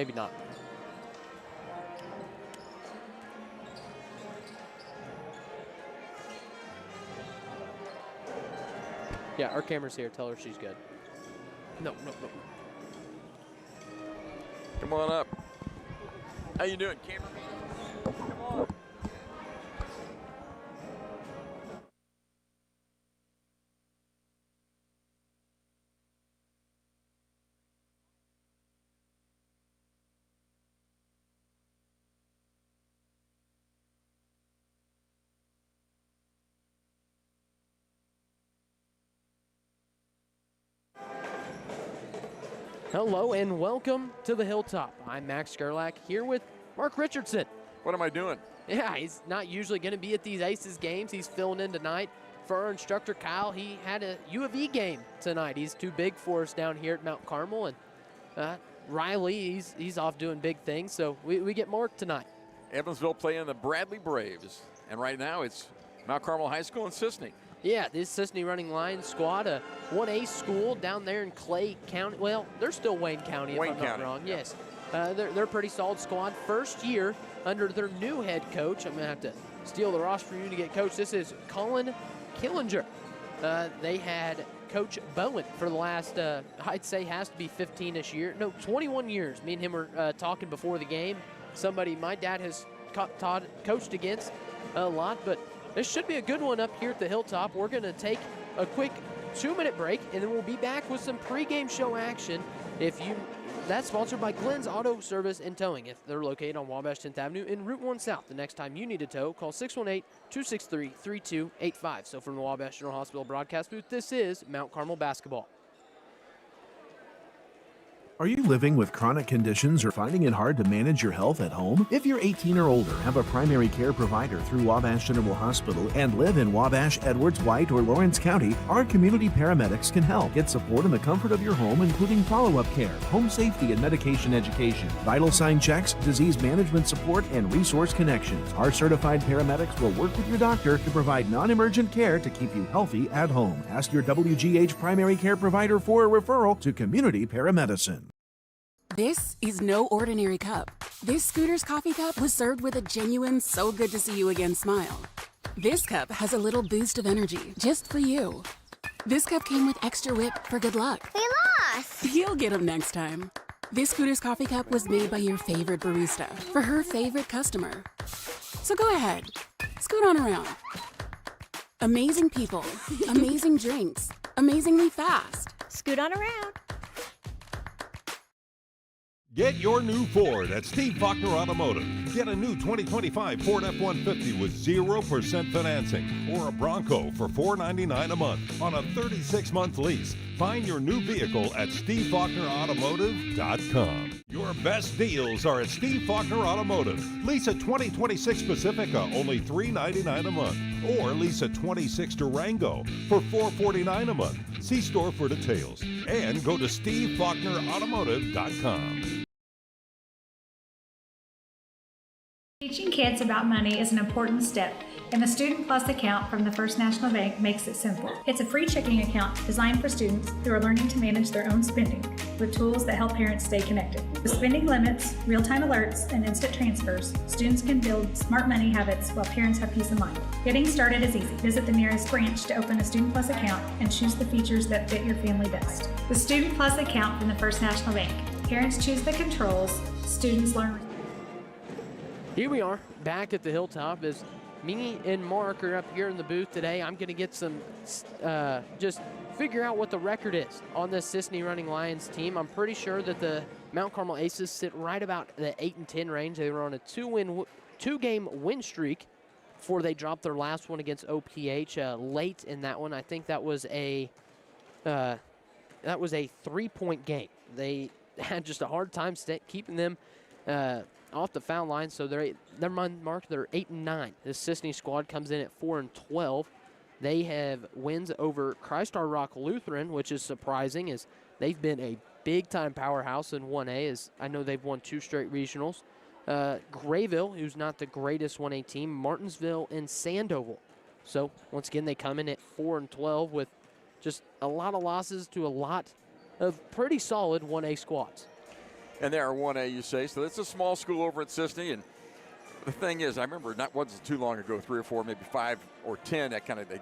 maybe not. Yeah, our camera's here. Tell her she's good. No. Come on up. How you doing, cameraman? Come on. Hello and welcome to the Hilltop. I'm Max Gerlach here with Mark Richardson. What am I doing? Yeah, he's not usually going to be at these Aces games. He's filling in tonight for our instructor, Kyle. He had a U of E game tonight. He's too big for us down here at Mount Carmel. And Riley, he's off doing big things, so we get Mark tonight. Evansville playing the Bradley Braves. And right now it's Mount Carmel High School and Cisne. Yeah, this Cisne Running Lions squad, a 1A school down there in Clay County. Well, they're still Wayne County, if I'm not wrong. Yep. Yes, they're a pretty solid squad. First year under their new head coach. I'm going to have to steal the roster from you to get coach. This is Colin Killinger. They had Coach Bowen for the last, I'd say has to be 15-ish year. No, 21 years. Me and him were talking before the game. Somebody my dad has coached against a lot, but this should be a good one up here at the Hilltop. We're going to take a quick 2-minute break, and then we'll be back with some pregame show action. That's sponsored by Glenn's Auto Service and Towing. If they're located on Wabash 10th Avenue in Route 1 South. The next time you need a tow, call 618-263-3285. So from the Wabash General Hospital broadcast booth, this is Mount Carmel Basketball. Are you living with chronic conditions or finding it hard to manage your health at home? If you're 18 or older, have a primary care provider through Wabash General Hospital, and live in Wabash, Edwards, White, or Lawrence County, our community paramedics can help. Get support in the comfort of your home, including follow-up care, home safety and medication education, vital sign checks, disease management support, and resource connections. Our certified paramedics will work with your doctor to provide non-emergent care to keep you healthy at home. Ask your WGH primary care provider for a referral to community paramedicine. This is no ordinary cup. This Scooter's coffee cup was served with a genuine so good to see you again smile. This cup has a little boost of energy just for you. This cup came with extra whip for good luck. We lost! You'll get them next time. This Scooter's coffee cup was made by your favorite barista for her favorite customer. So go ahead, scoot on around. Amazing people, amazing drinks, amazingly fast. Scoot on around. Get your new Ford at Steve Faulkner Automotive. Get a new 2025 Ford F-150 with 0% financing or a Bronco for $499 a month on a 36-month lease. Find your new vehicle at SteveFaulknerAutomotive.com. Your best deals are at Steve Faulkner Automotive. Lease a 2026 Pacifica, only $399 a month. Or lease a 26 Durango for $449 a month. See store for details. And go to SteveFaulknerAutomotive.com. Teaching kids about money is an important step, and the Student Plus account from the First National Bank makes it simple. It's a free checking account designed for students who are learning to manage their own spending with tools that help parents stay connected. With spending limits, real-time alerts, and instant transfers, students can build smart money habits while parents have peace of mind. Getting started is easy. Visit the nearest branch to open a Student Plus account and choose the features that fit your family best. The Student Plus account from the First National Bank. Parents choose the controls, students learn. Here we are back at the Hilltop as me and Mark are up here in the booth today. I'm going to get some, just figure out what the record is on this Cisne Running Lions team. I'm pretty sure that the Mount Carmel Aces sit right about the 8-10 range. They were on a two-game win streak before they dropped their last one against OPH late in that one. I think that was a 3-point game. They had just a hard time keeping them off the foul line, so never mind, Mark, they're 8-9. This Cisne squad comes in at 4-12. They have wins over Christ Our Rock Lutheran, which is surprising, as they've been a big-time powerhouse in 1A, as I know they've won 2 straight regionals. Grayville, who's not the greatest 1A team, Martinsville, and Sandoval. So, once again, they come in at 4-12 with just a lot of losses to a lot of pretty solid 1A squads. And they are 1A, you say. So it's a small school over at Cisne. And the thing is, I remember not wasn't too long ago, 3 or 4, maybe 5 or 10, that kind of they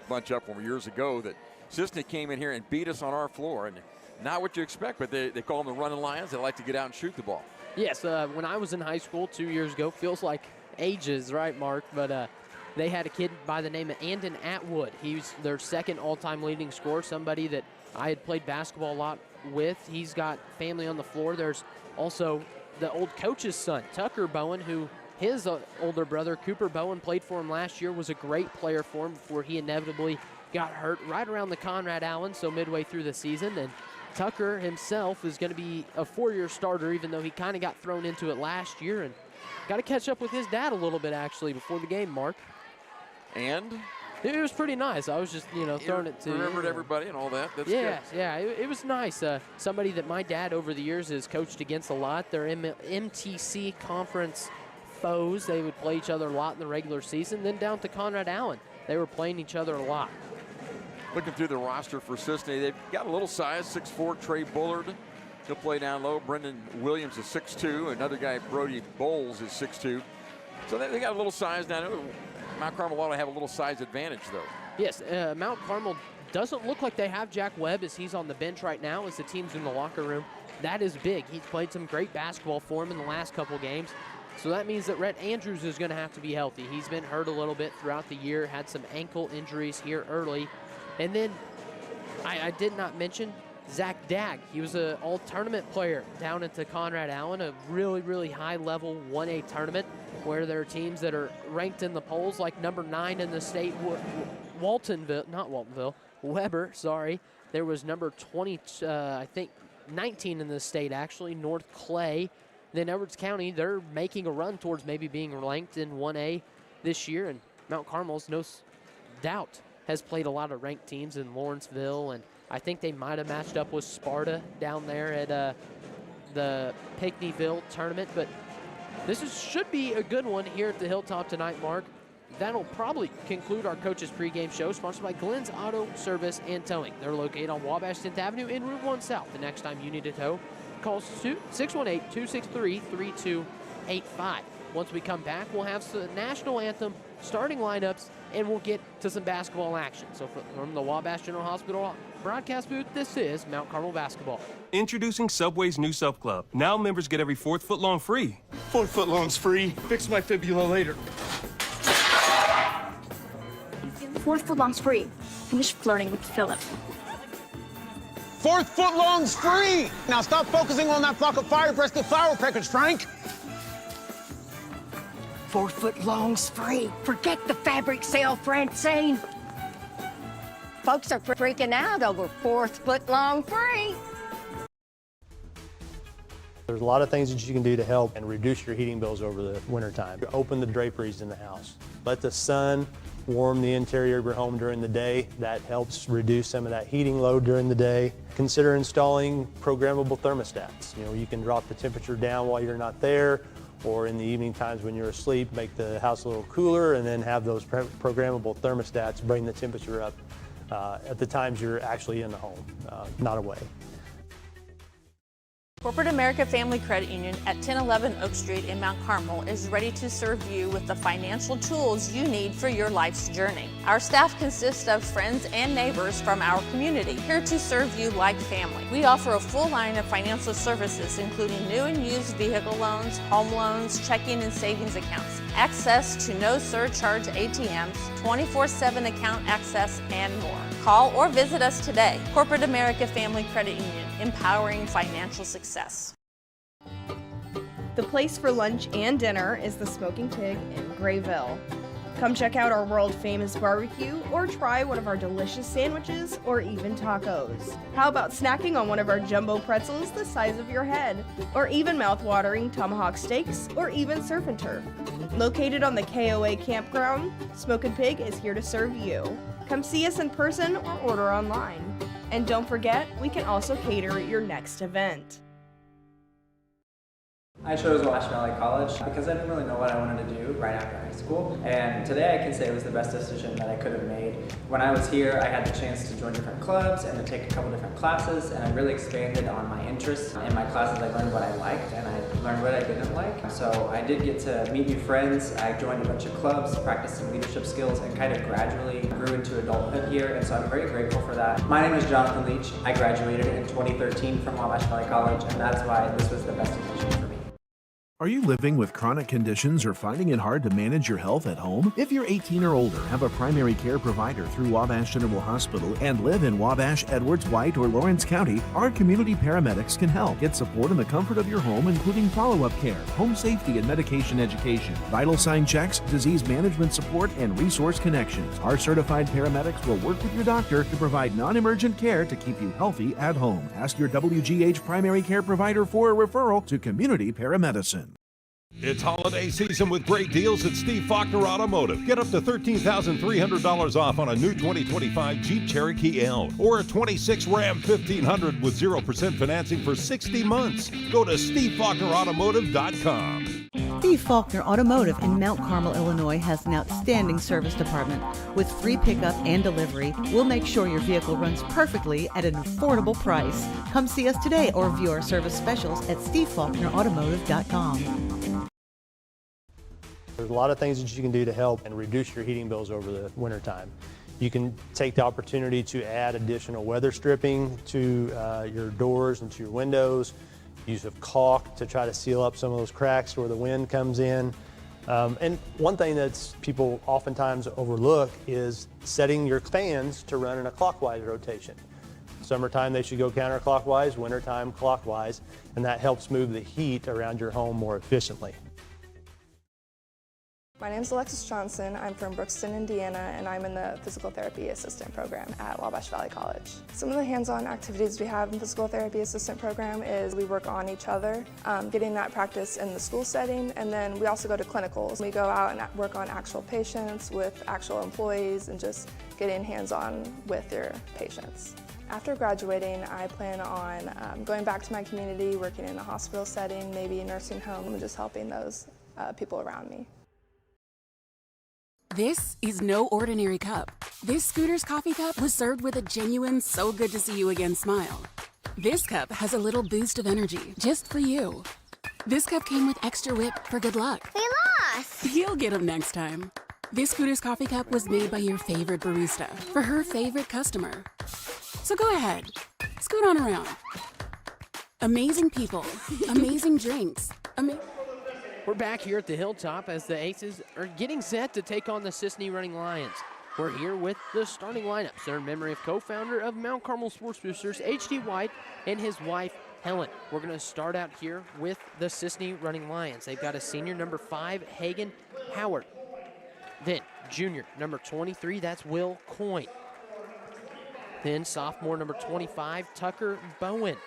bunch up when years ago that Cisne came in here and beat us on our floor. And not what you expect, but they call them the Runnin Lions. They like to get out and shoot the ball. Yes, when I was in high school 2 years ago, feels like ages, right, Mark? But they had a kid by the name of Andon Atwood. He's their second all-time leading scorer, somebody that I had played basketball a lot with. He's got family on the floor. There's also the old coach's son, Tucker Bowen, who his older brother, Cooper Bowen, played for him last year, was a great player for him before he inevitably got hurt right around the Conrad Allen, so midway through the season. And Tucker himself is going to be a 4-year starter, even though he kind of got thrown into it last year. And got to catch up with his dad a little bit, actually, before the game, Mark. And? It was pretty nice. I was just, throwing it to remembered everybody and all that. That's yeah, good. Yeah, it was nice. Somebody that my dad over the years has coached against a lot. They're MTC conference foes. They would play each other a lot in the regular season. Then down to Conrad Allen, they were playing each other a lot. Looking through the roster for Cisne, they've got a little size, 6'4", Trey Bullard. He'll play down low. Brendan Williams is 6'2". Another guy, Brody Bowles, is 6'2". So they got a little size down there. Mount Carmel ought to have a little size advantage, though. Yes, Mount Carmel doesn't look like they have Jack Webb as he's on the bench right now as the team's in the locker room. That is big. He's played some great basketball for him in the last couple games. So that means that Rhett Andrews is going to have to be healthy. He's been hurt a little bit throughout the year, had some ankle injuries here early. And then I did not mention Zach Dagg. He was an all-tournament player down at the Conrad Allen, a really, really high-level 1A tournament where there are teams that are ranked in the polls, like number 9 in the state, Weber, sorry. There was number 20, I think 19 in the state, actually, North Clay. Then Edwards County, they're making a run towards maybe being ranked in 1A this year, and Mount Carmel's no doubt has played a lot of ranked teams in Lawrenceville, and I think they might have matched up with Sparta down there at the Pinckneyville tournament. But this should be a good one here at the Hilltop tonight, Mark. That'll probably conclude our coaches pregame show, sponsored by Glenn's Auto Service and Towing. They're located on Wabash 10th Avenue in Route 1 South. The next time you need a tow, call 618-263-3285. Once we come back, we'll have the national anthem, starting lineups, and we'll get to some basketball action. So from the Wabash General Hospital broadcast booth, this is Mount Carmel basketball. Introducing Subway's new Sub Club. Now members get every 4th foot long free. 4 foot long's free. Fix my fibula later. 4th foot long's free. Finish flirting with Philip. 4th foot long's free. Now stop focusing on that flock of fire-breasted flower peckers, Frank. 4 foot long's free. Forget the fabric sale, Francine. Folks are freaking out over 4th foot long free. There's a lot of things that you can do to help and reduce your heating bills over the wintertime. Open the draperies in the house. Let the sun warm the interior of your home during the day. That helps reduce some of that heating load during the day. Consider installing programmable thermostats. You can drop the temperature down while you're not there, or in the evening times when you're asleep, make the house a little cooler, and then have those programmable thermostats bring the temperature up at the times you're actually in the home, not away. Corporate America Family Credit Union at 1011 Oak Street in Mount Carmel is ready to serve you with the financial tools you need for your life's journey. Our staff consists of friends and neighbors from our community, here to serve you like family. We offer a full line of financial services, including new and used vehicle loans, home loans, checking and savings accounts, access to no surcharge ATMs, 24/7 account access, and more. Call or visit us today. Corporate America Family Credit Union, empowering financial success. The place for lunch and dinner is the Smoking Pig in Grayville. Come check out our world-famous barbecue or try one of our delicious sandwiches or even tacos. How about snacking on one of our jumbo pretzels the size of your head, or even mouth-watering tomahawk steaks or even surf and turf. Located on the KOA campground, Smoking Pig is here to serve you. Come see us in person or order online. And don't forget, we can also cater your next event. I chose Wabash Valley College because I didn't really know what I wanted to do right after high school. And today I can say it was the best decision that I could have made. When I was here, I had the chance to join different clubs and to take a couple different classes, and I really expanded on my interests. In my classes, I learned what I liked and I learned what I didn't like. So I did get to meet new friends. I joined a bunch of clubs, practiced some leadership skills, and kind of gradually grew into adulthood here. And so I'm very grateful for that. My name is Jonathan Leach. I graduated in 2013 from Wabash Valley College, and that's why this was the best decision for me. Are you living with chronic conditions or finding it hard to manage your health at home? If you're 18 or older, have a primary care provider through Wabash General Hospital, and live in Wabash, Edwards, White, or Lawrence County, our community paramedics can help. Get support in the comfort of your home, including follow-up care, home safety and medication education, vital sign checks, disease management support, and resource connections. Our certified paramedics will work with your doctor to provide non-emergent care to keep you healthy at home. Ask your WGH primary care provider for a referral to community paramedicine. It's holiday season with great deals at Steve Faulkner Automotive. Get up to $13,300 off on a new 2025 Jeep Cherokee L or a 26 Ram 1500 with 0% financing for 60 months. Go to SteveFaulknerAutomotive.com. Steve Faulkner Automotive in Mount Carmel, Illinois has an outstanding service department. With free pickup and delivery, we'll make sure your vehicle runs perfectly at an affordable price. Come see us today or view our service specials at SteveFaulknerAutomotive.com. There's a lot of things that you can do to help and reduce your heating bills over the wintertime. You can take the opportunity to add additional weather stripping to your doors and to your windows, use of caulk to try to seal up some of those cracks where the wind comes in. And one thing that people oftentimes overlook is setting your fans to run in a clockwise rotation. Summertime they should go counterclockwise, wintertime clockwise, and that helps move the heat around your home more efficiently. My name is Alexis Johnson. I'm from Brookston, Indiana, and I'm in the Physical Therapy Assistant Program at Wabash Valley College. Some of the hands-on activities we have in the Physical Therapy Assistant Program is we work on each other, getting that practice in the school setting, and then we also go to clinicals. We go out and work on actual patients with actual employees and just getting hands-on with your patients. After graduating, I plan on going back to my community, working in a hospital setting, maybe a nursing home, and just helping those people around me. This is no ordinary cup. This Scooter's coffee cup was served with a genuine so good to see you again smile. This cup has a little boost of energy just for you. This cup came with extra whip for good luck. We lost! You'll get them next time. This Scooter's coffee cup was made by your favorite barista for her favorite customer. So go ahead, scoot on around. Amazing people, amazing drinks, We're back here at the Hilltop as the Aces are getting set to take on the Cisne Running Lions. We're here with the starting lineups. They're in memory of co-founder of Mount Carmel Sports Boosters, H.D. White, and his wife, Helen. We're going to start out here with the Cisne Running Lions. They've got a senior, number 5, Hagen Howard. Then junior, number 23, that's Will Coyne. Then sophomore, number 25, Tucker Bowen.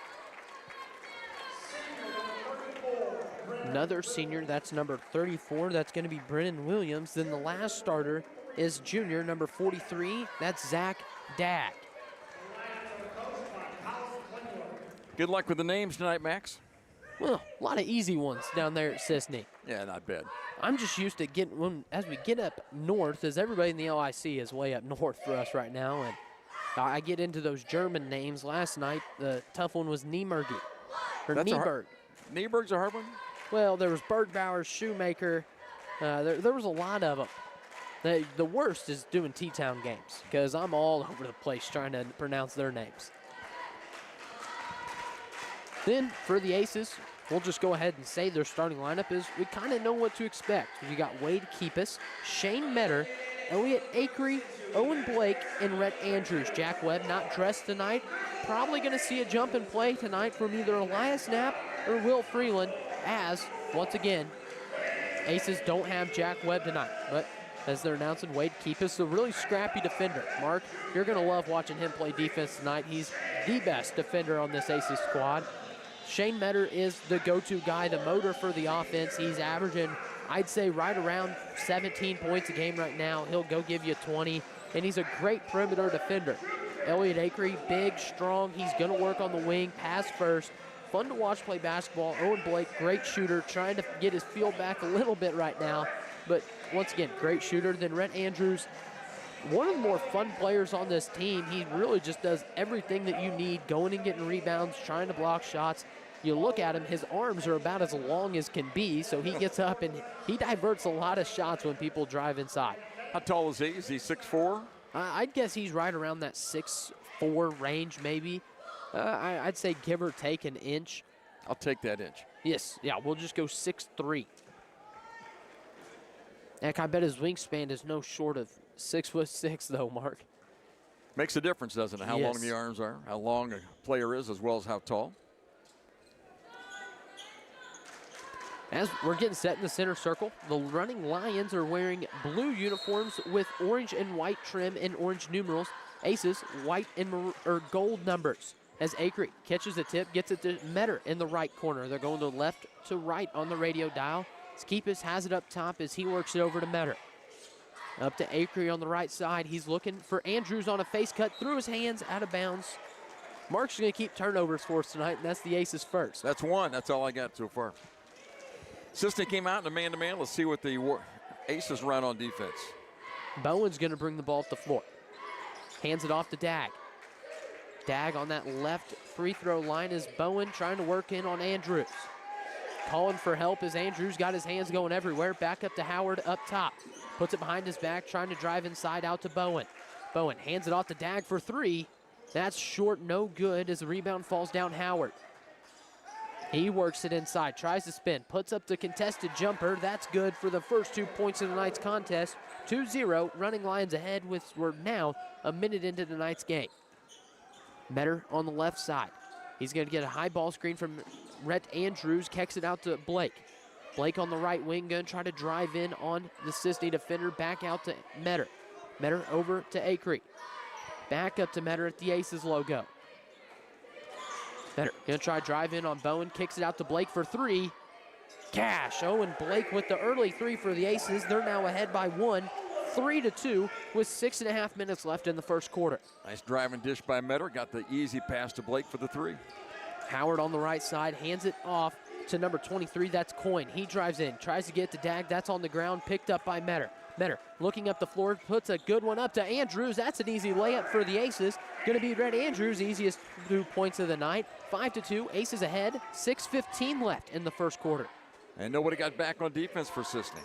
Another senior, that's number 34, that's going to be Brennan Williams. Then the last starter is junior, number 43, that's Zach Dag. Good luck with the names tonight, Max. Well, a lot of easy ones down there at Cisne. Yeah, not bad. I'm just used to as we get up north, as everybody in the LIC is way up north for us right now, and I get into those German names. Last night, the tough one was Niemergi, or Nieberg. Nieberg's a hard one? Well, there was Bergbauer, Shoemaker. There was a lot of them. The worst is doing T-Town games because I'm all over the place trying to pronounce their names. Then for the Aces, we'll just go ahead and say their starting lineup is we kind of know what to expect. You got Wade Keepus, Shane Metter, Elliot Akery, Owen Blake, and Rhett Andrews. Jack Webb not dressed tonight. Probably going to see a jump and play tonight from either Elias Knapp or Will Freeland, as, once again, Aces don't have Jack Webb tonight. But as they're announcing, Wade Keepus, a really scrappy defender. Mark, you're going to love watching him play defense tonight. He's the best defender on this Aces squad. Shane Metter is the go-to guy, the motor for the offense. He's averaging, I'd say, right around 17 points a game right now. He'll go give you 20, and he's a great perimeter defender. Elliot Akery, big, strong. He's going to work on the wing, pass first, fun to watch play basketball. Owen Blake, great shooter, trying to get his feel back a little bit right now. But once again, great shooter. Then Rhett Andrews, one of the more fun players on this team. He really just does everything that you need, going and getting rebounds, trying to block shots. You look at him, his arms are about as long as can be, so he gets up and he diverts a lot of shots when people drive inside. How tall is he? Is he 6'4"? I'd guess he's right around that 6'4" range maybe. I'd say give or take an inch. I'll take that inch. Yes, yeah, we'll just go 6'3". Heck, I bet his wingspan is no short of 6'6" though, Mark. Makes a difference, doesn't it? How long the arms are, how long a player is, as well as how tall. As we're getting set in the center circle, the Running Lions are wearing blue uniforms with orange and white trim and orange numerals. Aces, white and gold numbers. As Acree catches the tip, gets it to Metter in the right corner. They're going to left to right on the radio dial. Skipis has it up top as he works it over to Metter. Up to Acree on the right side. He's looking for Andrews on a face cut through his hands, out of bounds. Mark's going to keep turnovers for us tonight, and that's the Aces first. That's one. That's all I got so far. Cisne came out in a man-to-man. Let's see what the Aces run on defense. Bowen's going to bring the ball up the floor. Hands it off to Dag. Dag on that left free throw line is Bowen trying to work in on Andrews. Calling for help as Andrews got his hands going everywhere. Back up to Howard up top. Puts it behind his back, trying to drive inside out to Bowen. Bowen hands it off to Dag for three. That's short, no good as the rebound falls down Howard. He works it inside, tries to spin, puts up the contested jumper. That's good for the first 2 points of tonight's contest. 2-0, Running Lions ahead with we're now a minute into tonight's game. Metter on the left side. He's going to get a high ball screen from Rhett Andrews, kicks it out to Blake. Blake on the right wing, going to try to drive in on the Cisne defender, back out to Metter. Metter over to Acree. Back up to Metter at the Aces logo. Metter going to try to drive in on Bowen, kicks it out to Blake for three. Cash, Owen Blake with the early three for the Aces. They're now ahead by one, 3-2, with 6.5 minutes left in the first quarter. Nice driving dish by Metter, got the easy pass to Blake for the three. Howard on the right side, hands it off to number 23, that's Coyne. He drives in, tries to get to Dag, that's on the ground, picked up by Metter. Metter looking up the floor, puts a good one up to Andrews. That's an easy layup for the Aces. Going to be Rhett Andrews, easiest 2 points of the night. 5-2, Aces ahead, 6:15 left in the first quarter. And nobody got back on defense for Cisne.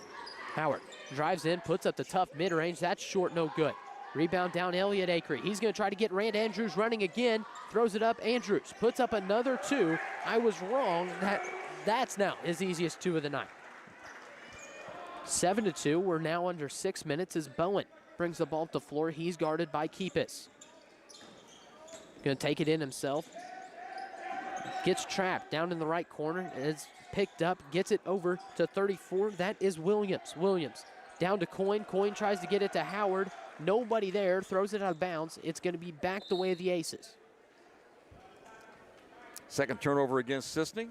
Howard drives in, puts up the tough mid-range. That's short, no good. Rebound down Elliott Acree. He's going to try to get Rand Andrews running again. Throws it up. Andrews puts up another two. I was wrong. That's now his easiest two of the night. 7-2. We're now under 6 minutes as Bowen brings the ball up the floor. He's guarded by Keepis. Going to take it in himself. Gets trapped down in the right corner. It's picked up. Gets it over to 34. That is Williams. Williams down to Coyne. Coyne tries to get it to Howard. Nobody there. Throws it out of bounds. It's going to be back the way of the Aces. Second turnover against Cisne.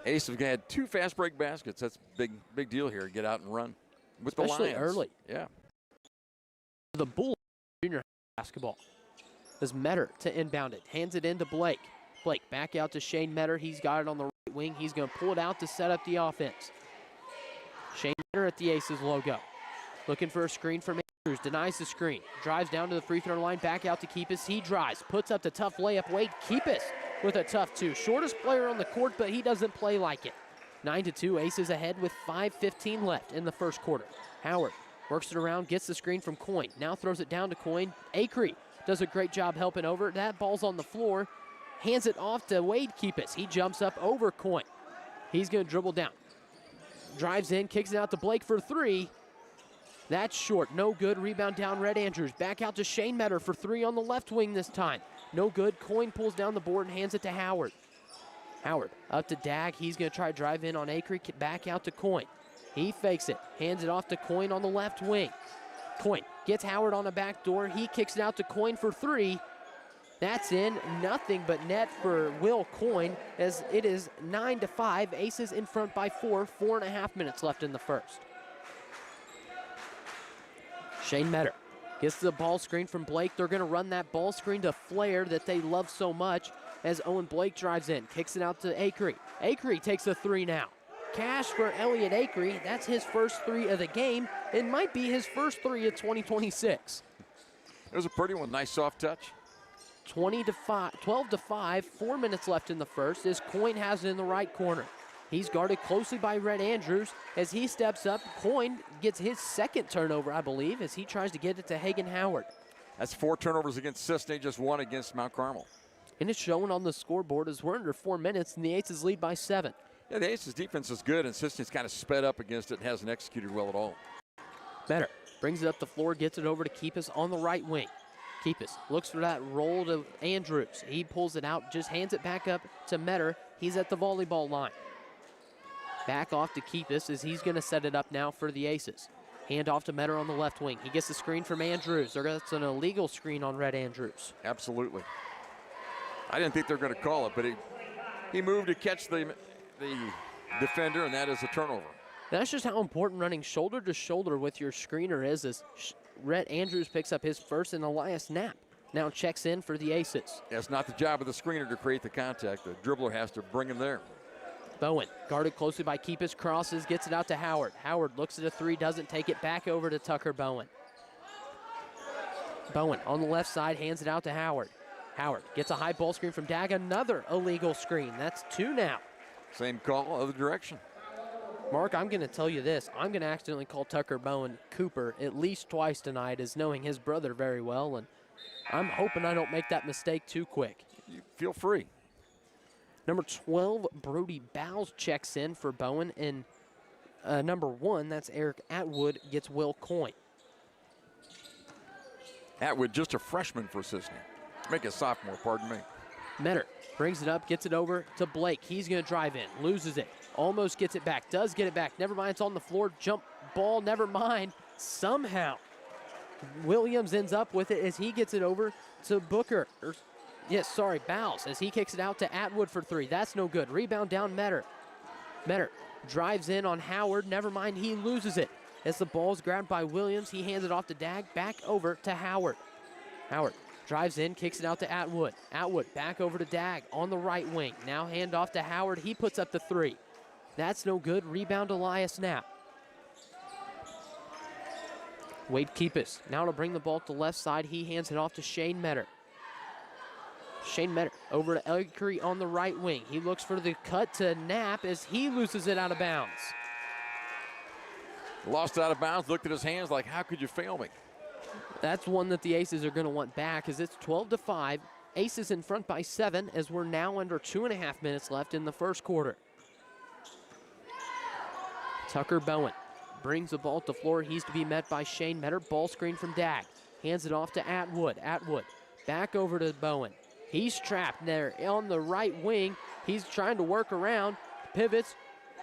Aces have had two fast break baskets. That's big deal here. Get out and run with especially the Lions. Early. Yeah. The Bull junior basketball. As Metter to inbound it. Hands it into Blake. Blake back out to Shane Metter. He's got it on the right wing. He's going to pull it out to set up the offense. Shane Metter at the Aces logo. Looking for a screen from Andrews. Denies the screen. Drives down to the free throw line. Back out to Keepis. He drives. Puts up the tough layup. Wade Keepis with a tough two. Shortest player on the court, but he doesn't play like it. 9-2. Aces ahead with 5:15 left in the first quarter. Howard works it around. Gets the screen from Coyne. Now throws it down to Coyne. Acree does a great job helping over. That ball's on the floor. Hands it off to Wade Keepis. He jumps up over Coyne. He's going to dribble down. Drives in, kicks it out to Blake for three. That's short, no good. Rebound down, Rhett Andrews. Back out to Shane Metter for three on the left wing this time. No good. Coyne pulls down the board and hands it to Howard. Howard up to Dag. He's going to try to drive in on Acree. Back out to Coyne. He fakes it. Hands it off to Coyne on the left wing. Coyne gets Howard on the back door. He kicks it out to Coyne for three. That's in. Nothing but net for Will Coyne as it is 9-5. Aces in front by 4. 4.5 minutes left in the first. Shane Metter gets the ball screen from Blake. They're going to run that ball screen to Flair that they love so much. as Owen Blake drives in, kicks it out to Acree. Acree takes a three now. Cash for Elliot Acree. That's his first three of the game. It might be his first three of 2026. It was a pretty one. Nice soft touch. 12 to 5, 4 minutes left in the first as Coyne has it in the right corner. He's guarded closely by Rhett Andrews. As he steps up, Coyne gets his second turnover, I believe, as he tries to get it to Hagen Howard. That's 4 turnovers against Cisne, just 1 against Mount Carmel. And it's showing on the scoreboard as we're under 4 minutes and the Aces lead by 7. Yeah, the Aces defense is good, and Cisne's kind of sped up against it and hasn't executed well at all. Metter brings it up the floor, gets it over to Keepus on the right wing. Keepus looks for that roll to Andrews. He pulls it out, just hands it back up to Metter. He's at the volleyball line. Back off to Keepus as he's going to set it up now for the Aces. Hand off to Metter on the left wing. He gets the screen from Andrews. That's an illegal screen on Rhett Andrews. Absolutely. I didn't think they were going to call it, but he moved to catch the defender, and that is a turnover. That's just how important running shoulder to shoulder with your screener is. As Rhett Andrews picks up his first, and Elias Knapp now checks in for the Aces. Yeah, it's not the job of the screener to create the contact. The dribbler has to bring him there. Bowen, guarded closely by Keepus, crosses, gets it out to Howard. Howard looks at a three, doesn't take it, back over to Tucker Bowen. Bowen on the left side, hands it out to Howard. Howard gets a high ball screen from Dag, another illegal screen. That's 2 now. Same call, other direction. Mark, I'm going to tell you this. I'm going to accidentally call Tucker Bowen Cooper at least twice tonight, as knowing his brother very well, and I'm hoping I don't make that mistake too quick. You feel free. Number 12, Brody Bowles checks in for Bowen, and number 1, that's Eric Atwood, gets Will Coyne. Atwood, just a freshman for Cisne. Make a sophomore, pardon me. Metter brings it up, gets it over to Blake. He's going to drive in, loses it, almost gets it back, does get it back. Never mind, it's on the floor, jump ball, never mind. Somehow, Williams ends up with it as he gets it over to Booker. Bowles, as he kicks it out to Atwood for 3. That's no good. Rebound down Metter. Metter drives in on Howard. Never mind, he loses it. As the ball's grabbed by Williams, he hands it off to Dag, back over to Howard. Howard drives in, kicks it out to Atwood. Atwood back over to Dag on the right wing. Now hand off to Howard. He puts up the 3. That's no good. Rebound Elias Knapp. Wade Keepus now to bring the ball to the left side. He hands it off to Shane Metter. Shane Metter over to Acree on the right wing. He looks for the cut to Knapp as he loses it out of bounds. Lost out of bounds, looked at his hands like, how could you fail me? That's one that the Aces are going to want back as it's 12 to 5. Aces in front by 7 as we're now under 2.5 minutes left in the first quarter. Tucker Bowen brings the ball to the floor. He's to be met by Shane Metter. Ball screen from Dag. Hands it off to Atwood. Atwood back over to Bowen. He's trapped there on the right wing. He's trying to work around. Pivots,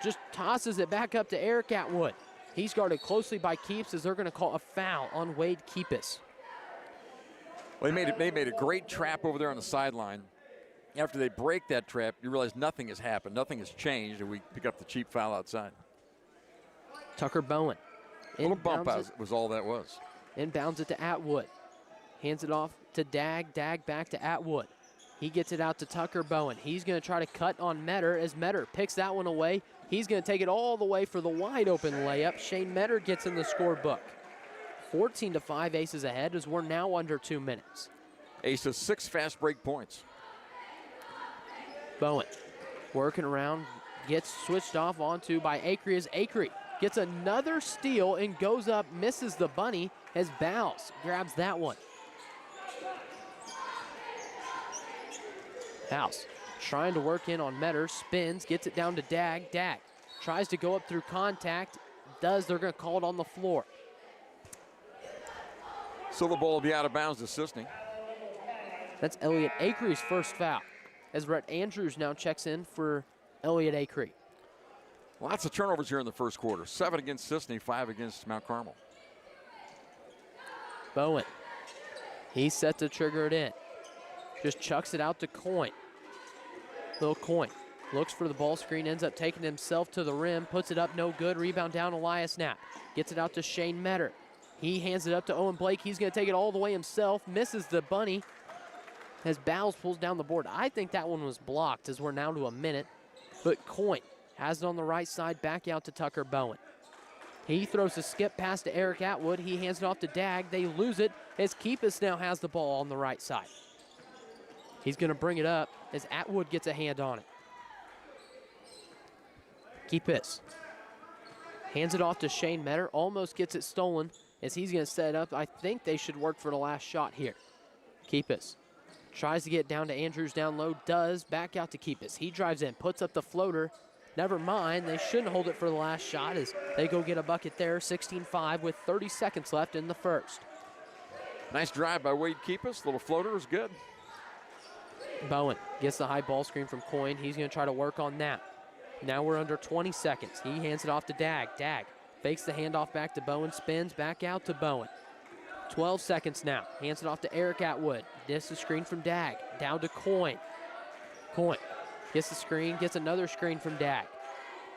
just tosses it back up to Eric Atwood. He's guarded closely by Keeps as they're going to call a foul on Wade Keepus. Well, they made a great trap over there on the sideline. After they break that trap, you realize nothing has happened. Nothing has changed, and we pick up the cheap foul outside. Tucker Bowen. A little bump out was all that was. Inbounds it to Atwood. Hands it off to Dag. Dag back to Atwood. He gets it out to Tucker Bowen. He's going to try to cut on Metter as Metter picks that one away. He's going to take it all the way for the wide open layup. Shane Metter gets in the scorebook. 14 to 5, Aces ahead as we're now under 2 minutes. Aces 6 fast break points. Bowen working around, gets switched off onto by Acree as Acree gets another steal and goes up, misses the bunny as Bowles grabs that one. Bowles trying to work in on Metter, spins, gets it down to Dag. Dag tries to go up through contact, does. They're going to call it on the floor. So the ball will be out of bounds to Cisne. That's Elliot Acree's first foul, as Rhett Andrews now checks in for Elliot Acree. Lots of turnovers here in the first quarter. 7 against Cisne, 5 against Mount Carmel. Bowen, he's set to trigger it in. Just chucks it out to Coyne. Little Coyne looks for the ball screen, ends up taking himself to the rim, puts it up, no good. Rebound down, Elias Knapp. Gets it out to Shane Metter. He hands it up to Owen Blake. He's going to take it all the way himself, misses the bunny. as Bowles pulls down the board. I think that one was blocked as we're now to a minute. But Coyne has it on the right side, back out to Tucker Bowen. He throws a skip pass to Eric Atwood. He hands it off to Dag. They lose it as Keepus now has the ball on the right side. He's going to bring it up as Atwood gets a hand on it. Keepus hands it off to Shane Metter. Almost gets it stolen as he's going to set it up. I think they should work for the last shot here. Keepus tries to get down to Andrews down low. Does. Back out to Keepus. He drives in, puts up the floater. Never mind, they shouldn't hold it for the last shot as they go get a bucket there, 16-5 with 30 seconds left in the first. Nice drive by Wade Keepus. Little floater is good. Bowen gets the high ball screen from Coyne. He's going to try to work on that. Now we're under 20 seconds. He hands it off to Dag. Dag fakes the handoff back to Bowen, spins back out to Bowen. 12 seconds now. Hands it off to Eric Atwood. This is a screen from Dag. Down to Coyne. Coyne gets the screen, gets another screen from Dag.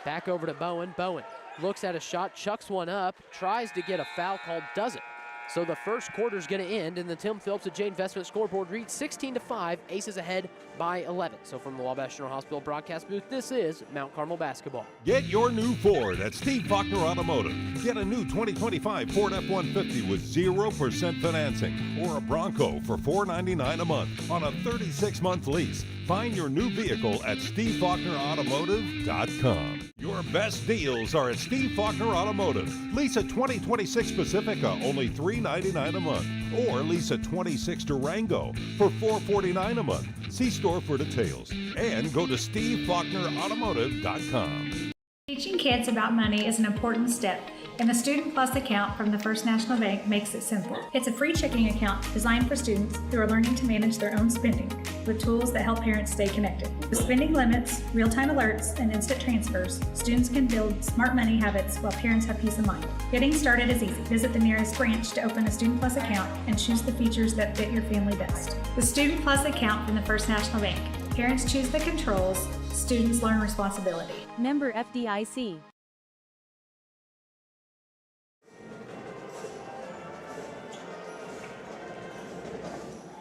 Back over to Bowen. Bowen looks at a shot, chucks one up, tries to get a foul called, doesn't. So the first quarter is going to end, and the Tim Phillips at J Investment scoreboard reads 16-5, Aces ahead by 11. So from the Wabash General Hospital broadcast booth, this is Mount Carmel basketball. Get your new Ford at Steve Faulkner Automotive. Get a new 2025 Ford F-150 with 0% financing or a Bronco for $499 a month on a 36-month lease. Find your new vehicle at SteveFaulknerAutomotive.com. Your best deals are at Steve Faulkner Automotive. Lease a 2026 Pacifica, only $399 a month. Or lease a 26 Durango for $449 a month. See store for details. And go to SteveFaulknerAutomotive.com. Teaching kids about money is an important step, and the Student Plus account from the First National Bank makes it simple. It's a free checking account designed for students who are learning to manage their own spending with tools that help parents stay connected. With spending limits, real-time alerts, and instant transfers, students can build smart money habits while parents have peace of mind. Getting started is easy. Visit the nearest branch to open a Student Plus account and choose the features that fit your family best. The Student Plus account from the First National Bank. Parents choose the controls, students learn responsibility. Member FDIC.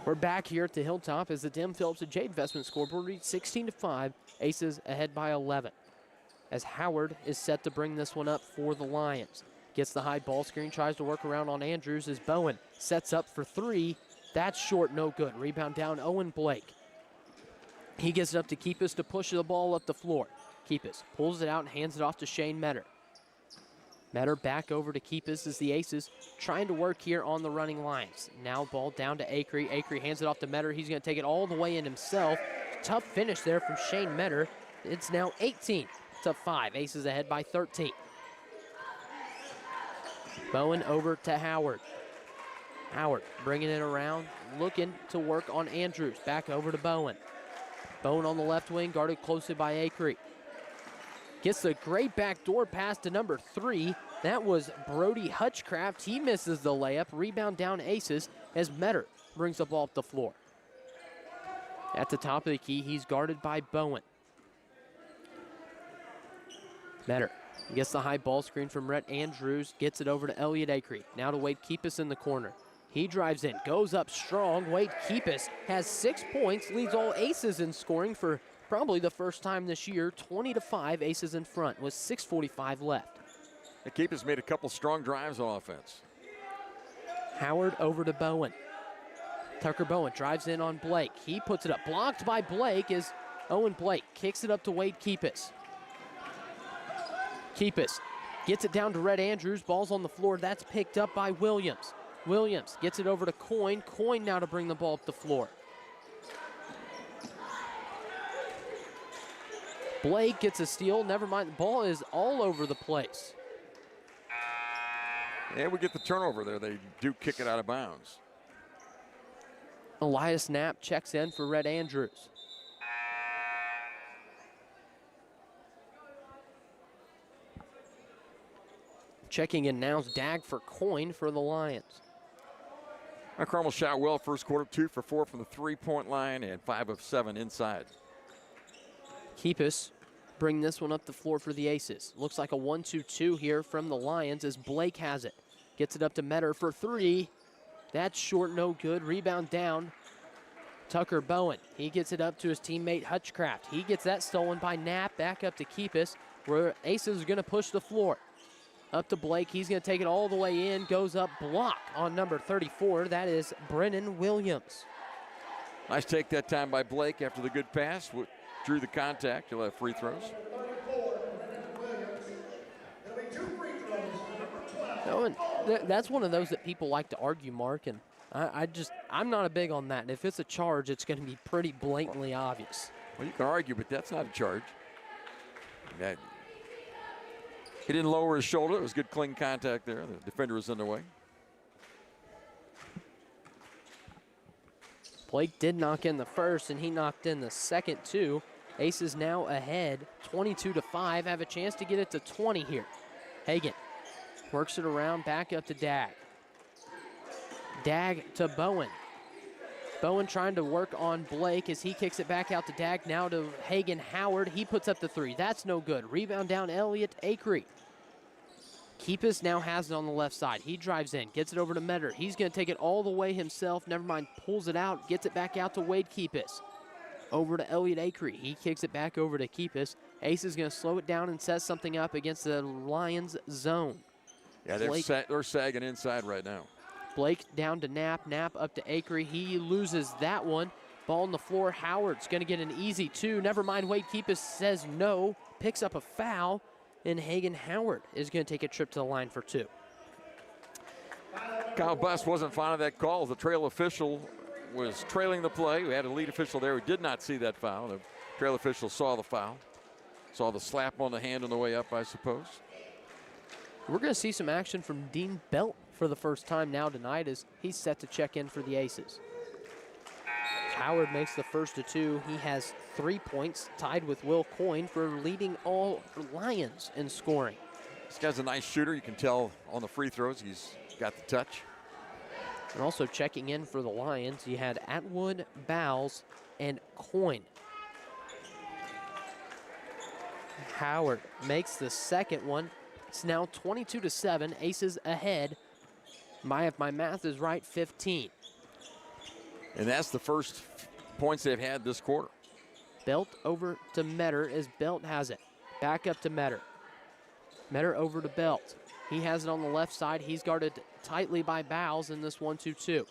We're back here at the Hilltop as the Tim Phillips at J Investment scoreboard reads 16-5, Aces ahead by 11. As Howard is set to bring this one up for the Lions. Gets the high ball screen, tries to work around on Andrews as Bowen sets up for three. That's short, no good. Rebound down, Owen Blake. He gets it up to Keepus to push the ball up the floor. Keepus pulls it out and hands it off to Shane Metter. Metter back over to Keepus as the Aces trying to work here on the running Lions. Now ball down to Acree. Acree hands it off to Metter. He's going to take it all the way in himself. Tough finish there from Shane Metter. It's now 18-5. Aces ahead by 13. Bowen over to Howard. Howard bringing it around, looking to work on Andrews. Back over to Bowen. Bowen on the left wing, guarded closely by Acree. Gets a great backdoor pass to number 3. That was Brody Hutchcraft. He misses the layup. Rebound down Aces as Metter brings the ball up the floor. At the top of the key, he's guarded by Bowen. Metter gets the high ball screen from Rhett Andrews. Gets it over to Elliot Acree. Now to Wade Keepus in the corner. He drives in, goes up strong. Wade Keepus has 6 points, leads all Aces in scoring for probably the first time this year. 20-5, Aces in front with 6:45 left. The Keepus made a couple strong drives on offense. Howard over to Bowen. Tucker Bowen drives in on Blake. He puts it up, blocked by Blake as Owen Blake kicks it up to Wade Keepus. Keepus gets it down to Rhett Andrews. Ball's on the floor. That's picked up by Williams. Williams gets it over to Coyne. Coyne now to bring the ball up the floor. Blake gets a steal. Never mind, the ball is all over the place. And we get the turnover there. They do kick it out of bounds. Elias Knapp checks in for Rhett Andrews. Checking in now is Dag for Coyne for the Lions. Carmel shot well first quarter, 2 for 4 from the three-point line and 5 of 7 inside. Keepus bring this one up the floor for the Aces. Looks like a 1-2-2 here from the Lions as Blake has it. Gets it up to Metter for 3. That's short, no good. Rebound down Tucker Bowen, he gets it up to his teammate Hutchcraft. He gets that stolen by Knapp, back up to Keepus, where Aces are going to push the floor. Up to Blake, he's going to take it all the way in, goes up, block on number 34. That is Brennan Williams. Nice take that time by Blake after the good pass. Drew the contact. He'll have free throws. No, and that's one of those that people like to argue, Mark, and I'm not a big on that. If it's a charge, it's going to be pretty blatantly obvious. Well, you can argue, but that's not a charge. He didn't lower his shoulder. It was good, clean contact there. The defender was in the way. Blake did knock in the first, and he knocked in the second, too. Aces now ahead, 22-5, have a chance to get it to 20 here. Hagan works it around, back up to Dag. Dag to Bowen. Bowen trying to work on Blake as he kicks it back out to Dag. Now to Hagan Howard. He puts up the three. That's no good. Rebound down Elliott Acree. Keepus now has it on the left side. He drives in, gets it over to Metter. He's going to take it all the way himself. Never mind, pulls it out, gets it back out to Wade Keepus. Over to Elliott Acree. He kicks it back over to Keepus. Ace is going to slow it down and set something up against the Lions zone. Yeah, they're sagging inside right now. Blake down to Knapp. Knapp up to Acree. He loses that one. Ball on the floor. Howard's going to get an easy two. Never mind, Wade Keepus says no. Picks up a foul. And Hagan Howard is going to take a trip to the line for two. Kyle Buss wasn't fond of that call. The trail official was trailing the play. We had a lead official there who did not see that foul. The trail official saw the foul. Saw the slap on the hand on the way up, I suppose. We're going to see some action from Dean Belt for the first time now tonight as he's set to check in for the Aces. Howard makes the first of two. He has 3 points, tied with Will Coyne for leading all Lions in scoring. This guy's a nice shooter. You can tell on the free throws he's got the touch. And also checking in for the Lions, you had Atwood, Bowles, and Coyne. Howard makes the second one. It's now 22-7. Aces ahead. If my math is right, 15. And that's the first points they've had this quarter. Belt over to Metter as Belt has it. Back up to Metter. Metter over to Belt. He has it on the left side. He's guarded tightly by Bowles in this 1-2-2.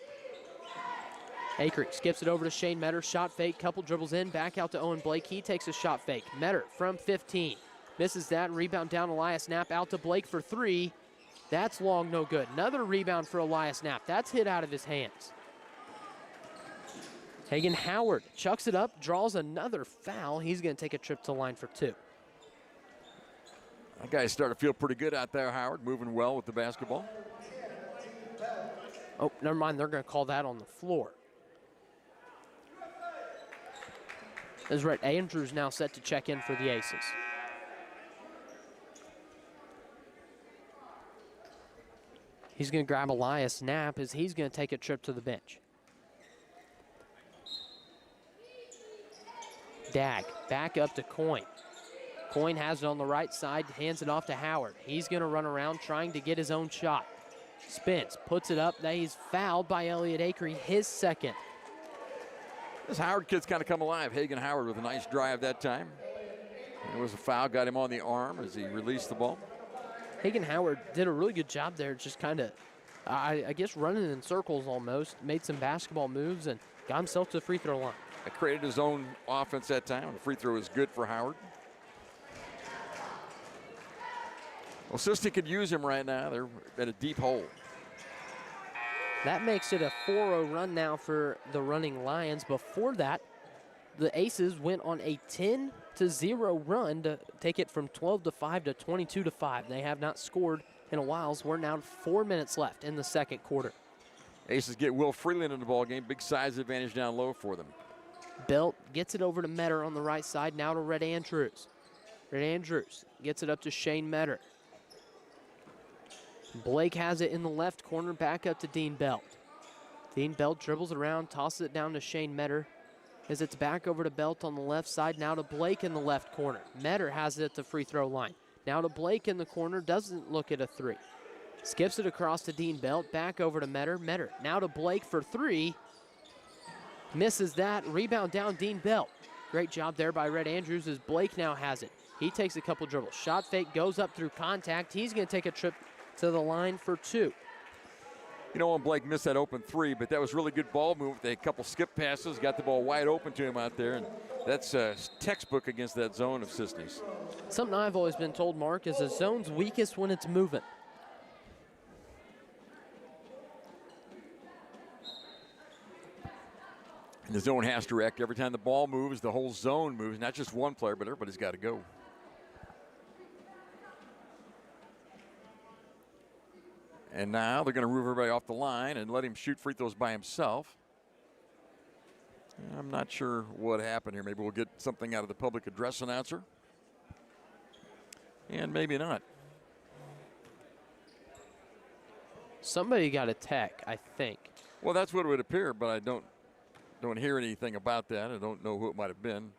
Acree skips it over to Shane Metter. Shot fake, couple dribbles in, back out to Owen Blake. He takes a shot fake. Metter from 15. Misses that, rebound down Elias Knapp out to Blake for three. That's long, no good. Another rebound for Elias Knapp. That's hit out of his hands. Hagan Howard chucks it up, draws another foul. He's going to take a trip to the line for two. That guy's starting to feel pretty good out there, Howard, moving well with the basketball. Oh, never mind. They're going to call that on the floor. That's right. Andrews now set to check in for the Aces. He's going to grab Elias Knapp as he's going to take a trip to the bench. Dag back up to Coyne. Coyne has it on the right side, hands it off to Howard. He's going to run around trying to get his own shot. Spins, puts it up. Now he's fouled by Elliott Acree, his second. This Howard kid's kind of come alive. Hagan Howard with a nice drive that time. There was a foul, got him on the arm as he released the ball. Hagan Howard did a really good job there, just kind of, I guess, running in circles almost. Made some basketball moves and got himself to the free throw line. Created his own offense that time. The free throw is good for Howard. Well, Cisne could use him right now. They're at a deep hole. That makes it a 4-0 run now for the Running Lions. Before that, the Aces went on a 10-0 run to take it from 12-5 to 22-5. They have not scored in a while, so we're now 4 minutes left in the second quarter. Aces get Will Freeland in the ball game. Big size advantage down low for them. Belt gets it over to Metter on the right side, now to Red Andrews. Red Andrews gets it up to Shane Metter. Blake has it in the left corner, back up to Dean Belt. Dean Belt dribbles around, tosses it down to Shane Metter as it's back over to Belt on the left side, now to Blake in the left corner. Metter has it at the free throw line. Now to Blake in the corner, doesn't look at a three. Skips it across to Dean Belt, back over to Metter. Metter now to Blake for three. Misses that. Rebound down, Dean Belt. Great job there by Rhett Andrews as Blake now has it. He takes a couple dribbles. Shot fake, goes up through contact. He's going to take a trip to the line for 2. You know, when Blake missed that open 3, but that was really good ball movement. They had a couple skip passes, got the ball wide open to him out there, and that's textbook against that zone of Cisne's. Something I've always been told, Mark, is a zone's weakest when it's moving. And the zone has to react. Every time the ball moves, the whole zone moves. Not just one player, but everybody's got to go. And now they're going to move everybody off the line and let him shoot free throws by himself. I'm not sure what happened here. Maybe we'll get something out of the public address announcer. And maybe not. Somebody got a tech, I think. Well, that's what it would appear, but I don't hear anything about that. I don't know who it might have been.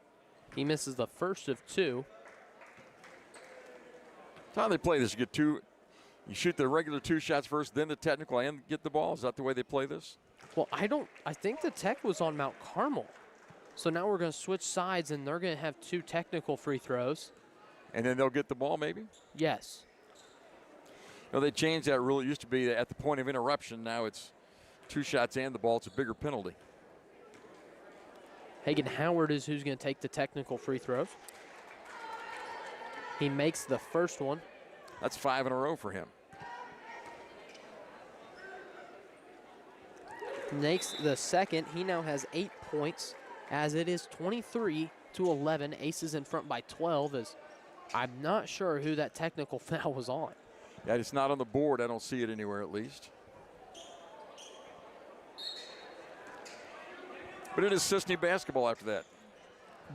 He misses the first of 2. That's how they play this. You get 2. You shoot the regular 2 shots first, then the technical, and get the ball. Is that the way they play this? Well, I think the tech was on Mount Carmel. So now we're going to switch sides, and they're going to have 2 technical free throws. And then they'll get the ball, maybe? Yes. No, they changed that rule. It used to be at the point of interruption. Now it's 2 shots and the ball. It's a bigger penalty. Hagen Howard is who's going to take the technical free throws. He makes the first one. That's 5 in a row for him. Makes the second. He now has 8 points as it is 23-11. Aces in front by 12 as I'm not sure who that technical foul was on. Yeah, it's not on the board. I don't see it anywhere at least. But it is Cisne basketball after that.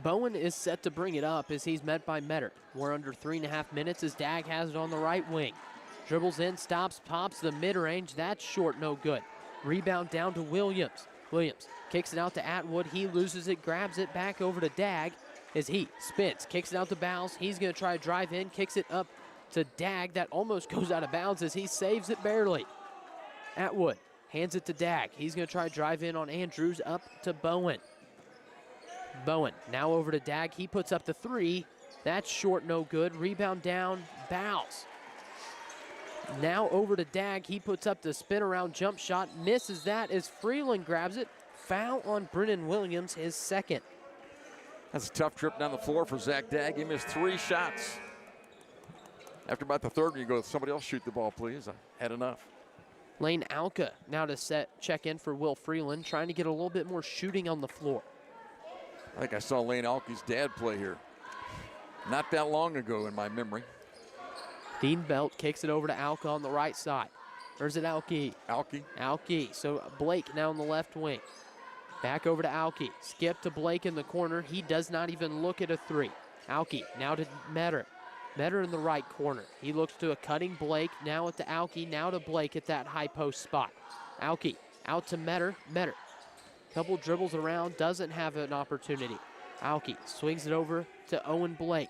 Bowen is set to bring it up as he's met by Metter. We're under 3.5 minutes as Dag has it on the right wing. Dribbles in, stops, pops the mid-range. That's short, no good. Rebound down to Williams. Williams kicks it out to Atwood. He loses it, grabs it back over to Dag as he spins, kicks it out to Bowles. He's going to try to drive in, kicks it up to Dag. That almost goes out of bounds as he saves it barely. Atwood hands it to Dag. He's going to try to drive in on Andrews, up to Bowen. Bowen now over to Dag. He puts up the 3. That's short, no good. Rebound down, Bowles. Now over to Dag. He puts up the spin around jump shot, misses that as Freeland grabs it. Foul on Brennan Williams, his second. That's a tough trip down the floor for Zach Dag. He missed 3 shots. After about the third, you go, somebody else shoot the ball, please. I had enough. Lane Alka now to check in for Will Freeland, trying to get a little bit more shooting on the floor. I think I saw Lane Alke's dad play here not that long ago in my memory. Dean Belt kicks it over to Alka on the right side. Or is it Alke? Alke. Alke. So Blake now on the left wing. Back over to Alke. Skip to Blake in the corner. He does not even look at a 3. Alke now to Metter. Metter in the right corner. He looks to a cutting Blake. Now at the Alke. Now to Blake at that high post spot. Alke out to Metter. Metter. Couple dribbles around. Doesn't have an opportunity. Alke swings it over to Owen Blake.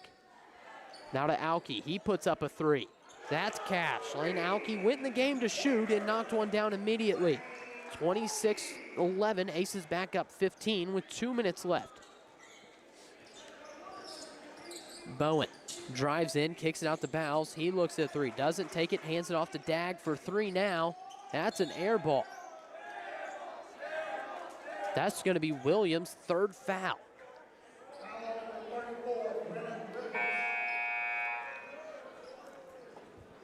Now to Alke. He puts up a 3. That's cash. Lane Alke went in the game to shoot and knocked one down immediately. 26-11. Aces back up 15 with 2 minutes left. Bowen drives in, kicks it out to Bowles. He looks at 3, doesn't take it, hands it off to Dag for 3 now. That's an air ball. That's going to be Williams' 3rd foul.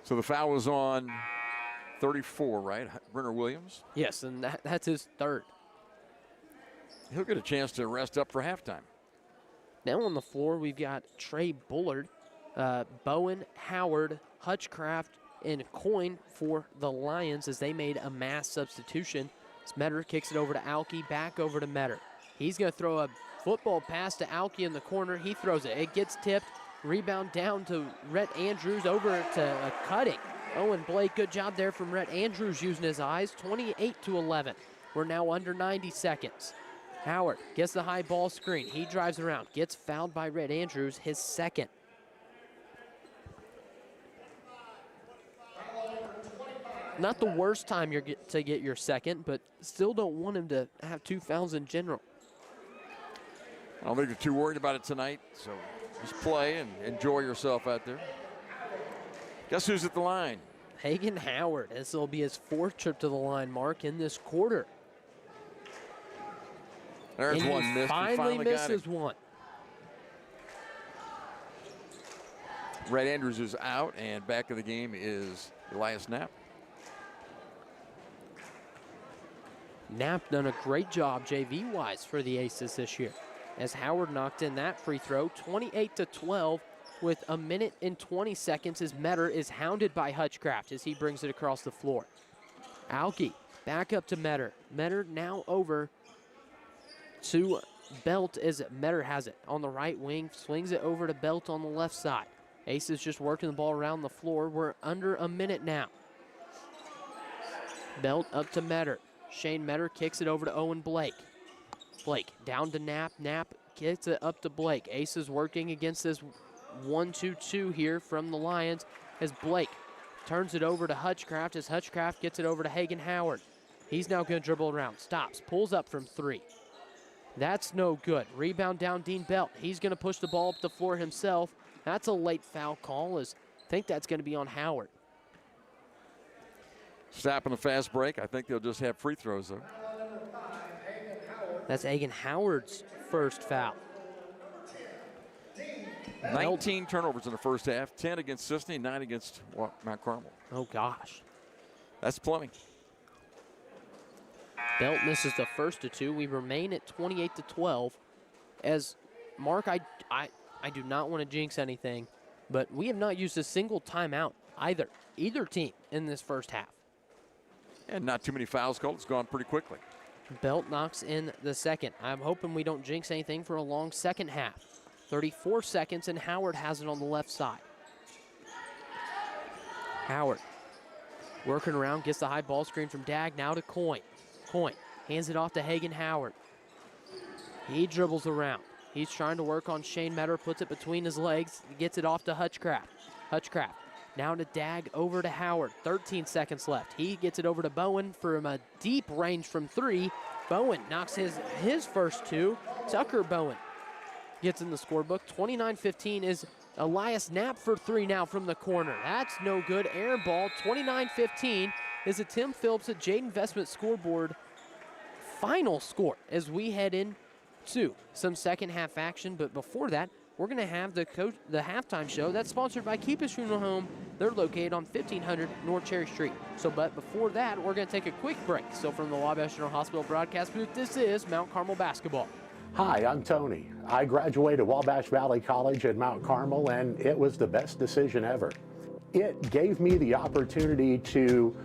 So the foul was on 34, right? Brenner Williams? Yes, and that's his 3rd. He'll get a chance to rest up for halftime. Now on the floor, we've got Trey Bullard, Bowen, Howard, Hutchcraft, and Coyne for the Lions as they made a mass substitution. Metter kicks it over to Alke, back over to Metter. He's going to throw a football pass to Alke in the corner. He throws it. It gets tipped. Rebound down to Rhett Andrews, over to Cutting. Owen Blake, good job there from Rhett Andrews using his eyes. 28-11. We're now under 90 seconds. Howard gets the high ball screen. He drives around, gets fouled by Rhett Andrews, his 2nd. Not the worst time to get your 2nd, but still don't want him to have 2 fouls in general. I don't think they're too worried about it tonight, so just play and enjoy yourself out there. Guess who's at the line? Hagen Howard. This will be his fourth trip to the line, Mark, in this quarter. There's and one he missed. finally got misses him. one. Red Andrews is out, and back in the game is Elias Knapp. Knapp done a great job JV-wise for the Aces this year, as Howard knocked in that free throw, 28-12, with a minute and 20 seconds as Metter is hounded by Hutchcraft as he brings it across the floor. Alke back up to Metter. Metter now over to Belt as Metter has it on the right wing, swings it over to Belt on the left side. Aces just working the ball around the floor. We're under a minute now. Belt up to Metter. Shane Metter kicks it over to Owen Blake. Blake down to Knapp. Knapp gets it up to Blake. Aces working against this 1-2-2 here from the Lions as Blake turns it over to Hutchcraft as Hutchcraft gets it over to Hagen Howard. He's now going to dribble around. Stops. Pulls up from three. That's no good. Rebound down Dean Belt. He's going to push the ball up the floor himself. That's a late foul call. I think that's going to be on Howard. Stopping a fast break. I think they'll just have free throws, though. That's Hagen Howard's first foul. 19 turnovers in the first half, 10 against Cisne, 9 against Mount Carmel. Oh, gosh. That's plenty. Belt misses the first of two. We remain at 28-12. As Mark, I do not want to jinx anything, but we have not used a single timeout either team in this first half. And not too many fouls called. It's gone pretty quickly. Belt knocks in the second. I'm hoping we don't jinx anything for a long second half. 34 seconds, and Howard has it on the left side. Howard working around, gets the high ball screen from Dag, now to Coyne. Coyne hands it off to Hagen Howard. He dribbles around. He's trying to work on Shane Metter, puts it between his legs, gets it off to Hutchcraft. Hutchcraft now to Dag, over to Howard. 13 seconds left. He gets it over to Bowen from a deep range from three. Bowen knocks his first two. Tucker Bowen gets in the scorebook. 29-15 is Elias Knapp for three now from the corner. That's no good. Air ball. 29-15 is a Tim Phillips at Jade Investment scoreboard final score as we head into some second half action. But before that, we're going to have the halftime show. That's sponsored by Keep Us Funeral Home. They're located on 1500 North Cherry Street. But before that, we're going to take a quick break. So from the Wabash General Hospital broadcast booth, this is Mount Carmel basketball. Hi, I'm Tony. I graduated Wabash Valley College at Mount Carmel, and it was the best decision ever. It gave me the opportunity to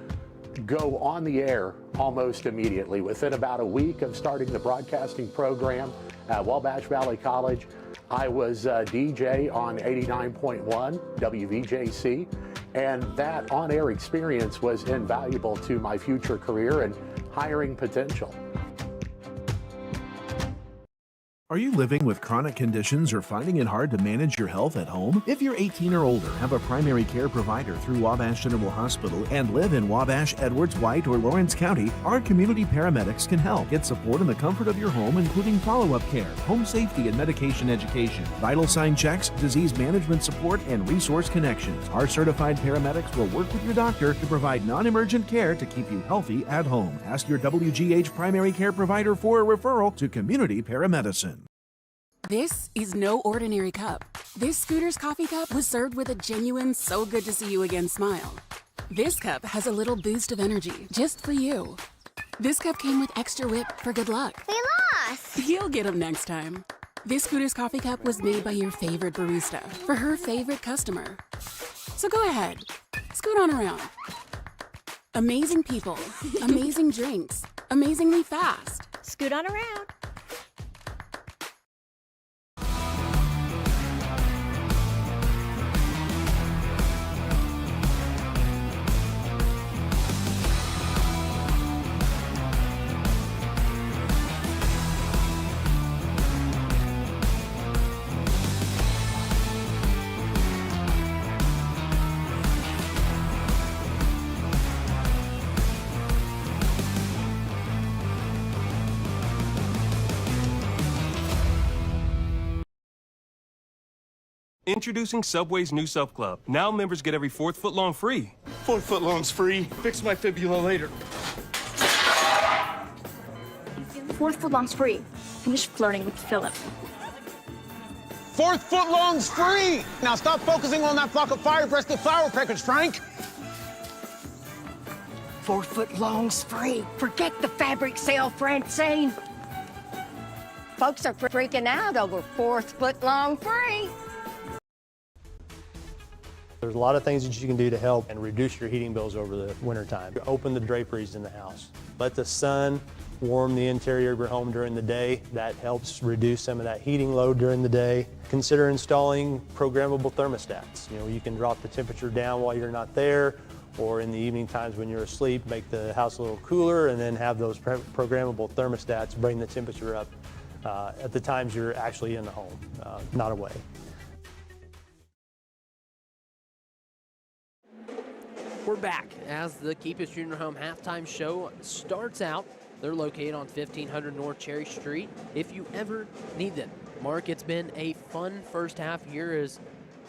go on the air almost immediately. Within about a week of starting the broadcasting program at Wabash Valley College, I was DJ on 89.1 WVJC, and that on-air experience was invaluable to my future career and hiring potential. Are you living with chronic conditions or finding it hard to manage your health at home? If you're 18 or older, have a primary care provider through Wabash General Hospital, and live in Wabash, Edwards, White, or Lawrence County, our community paramedics can help. Get support in the comfort of your home, including follow-up care, home safety and medication education, vital sign checks, disease management support, and resource connections. Our certified paramedics will work with your doctor to provide non-emergent care to keep you healthy at home. Ask your WGH primary care provider for a referral to community paramedicine. This is no ordinary cup. This Scooter's coffee cup was served with a genuine so good to see you again smile. This cup has a little boost of energy just for you. This cup came with extra whip for good luck. We lost! You'll get them next time. This Scooter's coffee cup was made by your favorite barista for her favorite customer. So go ahead, scoot on around. Amazing people, amazing drinks, amazingly fast. Scoot on around. Introducing Subway's new Sub Club. Now members get every 4th foot long free. 4 foot long's free. Fix my fibula later. 4th foot long's free. Finish flirting with Philip. 4th foot long's free. Now stop focusing on that flock of fire-breasted flower peckers, Frank. 4 foot long's free. Forget the fabric sale, Francine. Folks are freaking out over 4th foot long free. There's a lot of things that you can do to help and reduce your heating bills over the wintertime. Open the draperies in the house. Let the sun warm the interior of your home during the day. That helps reduce some of that heating load during the day. Consider installing programmable thermostats. You know, you can drop the temperature down while you're not there, or in the evening times when you're asleep, make the house a little cooler, and then have those programmable thermostats bring the temperature up at the times you're actually in the home, not away. We're back as the Keep It Junior Home halftime show starts out. They're located on 1500 North Cherry Street if you ever need them. Mark, it's been a fun first half year.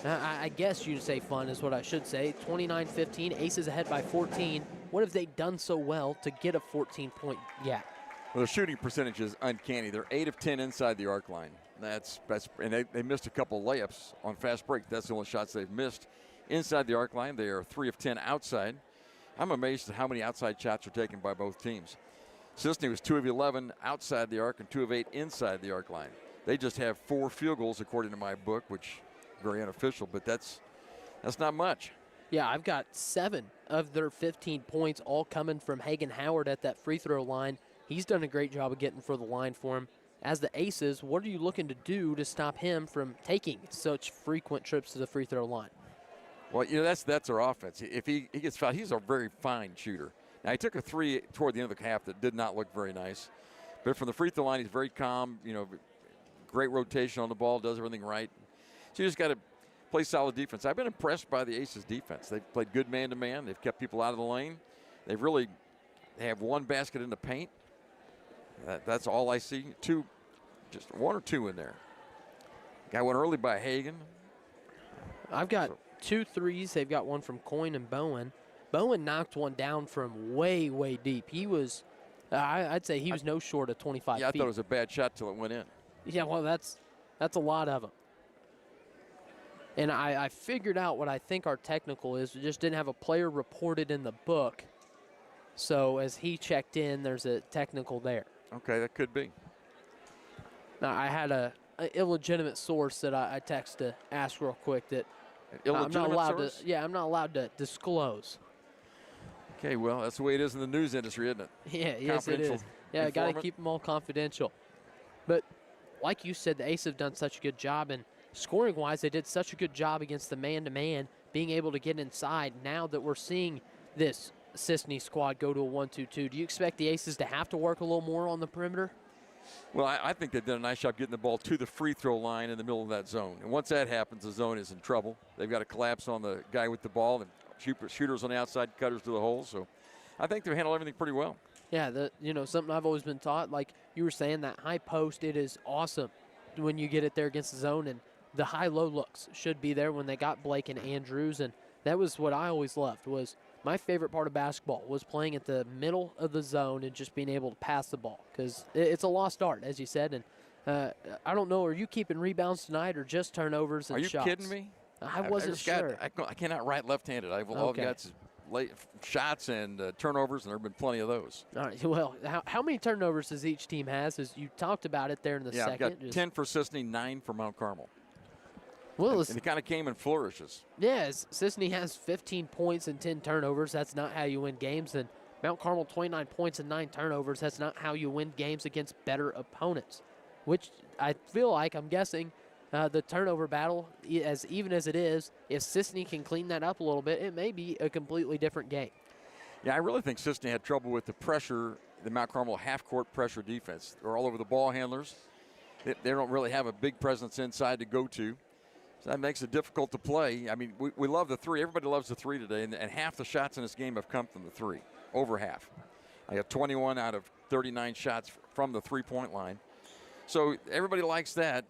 I guess you'd say fun is what I should say. 29-15, Aces ahead by 14. What have they done so well to get a 14-point gap? Well, their shooting percentage is uncanny. They're 8 of 10 inside the arc line. And they missed a couple layups on fast break. That's the only shots they've missed inside the arc line. They are 3 of 10 outside. I'm amazed at how many outside shots are taken by both teams. Cisne was 2 of 11 outside the arc and 2 of 8 inside the arc line. They just have 4 field goals according to my book, which is very unofficial, but that's not much. Yeah, I've got 7 of their 15 points all coming from Hagen Howard at that free throw line. He's done a great job of getting for the line for him. As the Aces, what are you looking to do to stop him from taking such frequent trips to the free throw line? Well, you know, that's their offense. If he gets fouled, he's a very fine shooter. Now, he took a 3 toward the end of the half that did not look very nice. But from the free throw line, he's very calm, you know, great rotation on the ball, does everything right. So you just got to play solid defense. I've been impressed by the Aces defense. They've played good man-to-man. They've kept people out of the lane. They have 1 basket in the paint. That's all I see. 2, just 1 or 2 in there. Got one early by Hagen. I've got 2 threes. They've got one from Coyne and Bowen. Bowen knocked one down from way, way deep. He was, I'd say he was no short of 25 feet. Yeah, I thought it was a bad shot till it went in. Yeah, well, that's a lot of them. And I figured out what I think our technical is. We just didn't have a player reported in the book. So as he checked in, there's a technical there. Okay, that could be. Now, I had an illegitimate source that I texted to ask real quick that I'm not allowed to disclose. Okay, well, that's the way it is in the news industry, isn't it? Yeah, yes, it is. Yeah, got to keep them all confidential. But like you said, the Aces have done such a good job, and scoring-wise, they did such a good job against the man-to-man, being able to get inside. Now that we're seeing this Cisne squad go to a 1-2-2, do you expect the Aces to have to work a little more on the perimeter? Well, I think they've done a nice job getting the ball to the free throw line in the middle of that zone. And once that happens, the zone is in trouble. They've got to collapse on the guy with the ball and shooters on the outside, cutters to the hole. So I think they've handled everything pretty well. Yeah, something I've always been taught, like you were saying, that high post, it is awesome when you get it there against the zone. And the high-low looks should be there when they got Blake and Andrews. And that was what I always loved, was my favorite part of basketball was playing at the middle of the zone and just being able to pass the ball, because it's a lost art, as you said. And I don't know, are you keeping rebounds tonight or just turnovers and shots? Are you kidding me? I wasn't sure. I cannot write left-handed. All I've got is shots and turnovers, and there have been plenty of those. All right, well, how many turnovers does each team has? As you talked about it there in the second. Yeah, I've got 10 for Cisne, 9 for Mount Carmel. Well, and it kind of came in flourishes. Yeah, Cisne has 15 points and 10 turnovers. That's not how you win games. And Mount Carmel, 29 points and 9 turnovers. That's not how you win games against better opponents, which I feel like, I'm guessing, the turnover battle, as even as it is, if Cisne can clean that up a little bit, it may be a completely different game. Yeah, I really think Cisne had trouble with the pressure, the Mount Carmel half-court pressure defense. They're all over the ball handlers. They don't really have a big presence inside to go to. So that makes it difficult to play. I mean, we love the 3. Everybody loves the 3 today, and half the shots in this game have come from the 3, over half. I got 21 out of 39 shots from the 3-point line. So everybody likes that.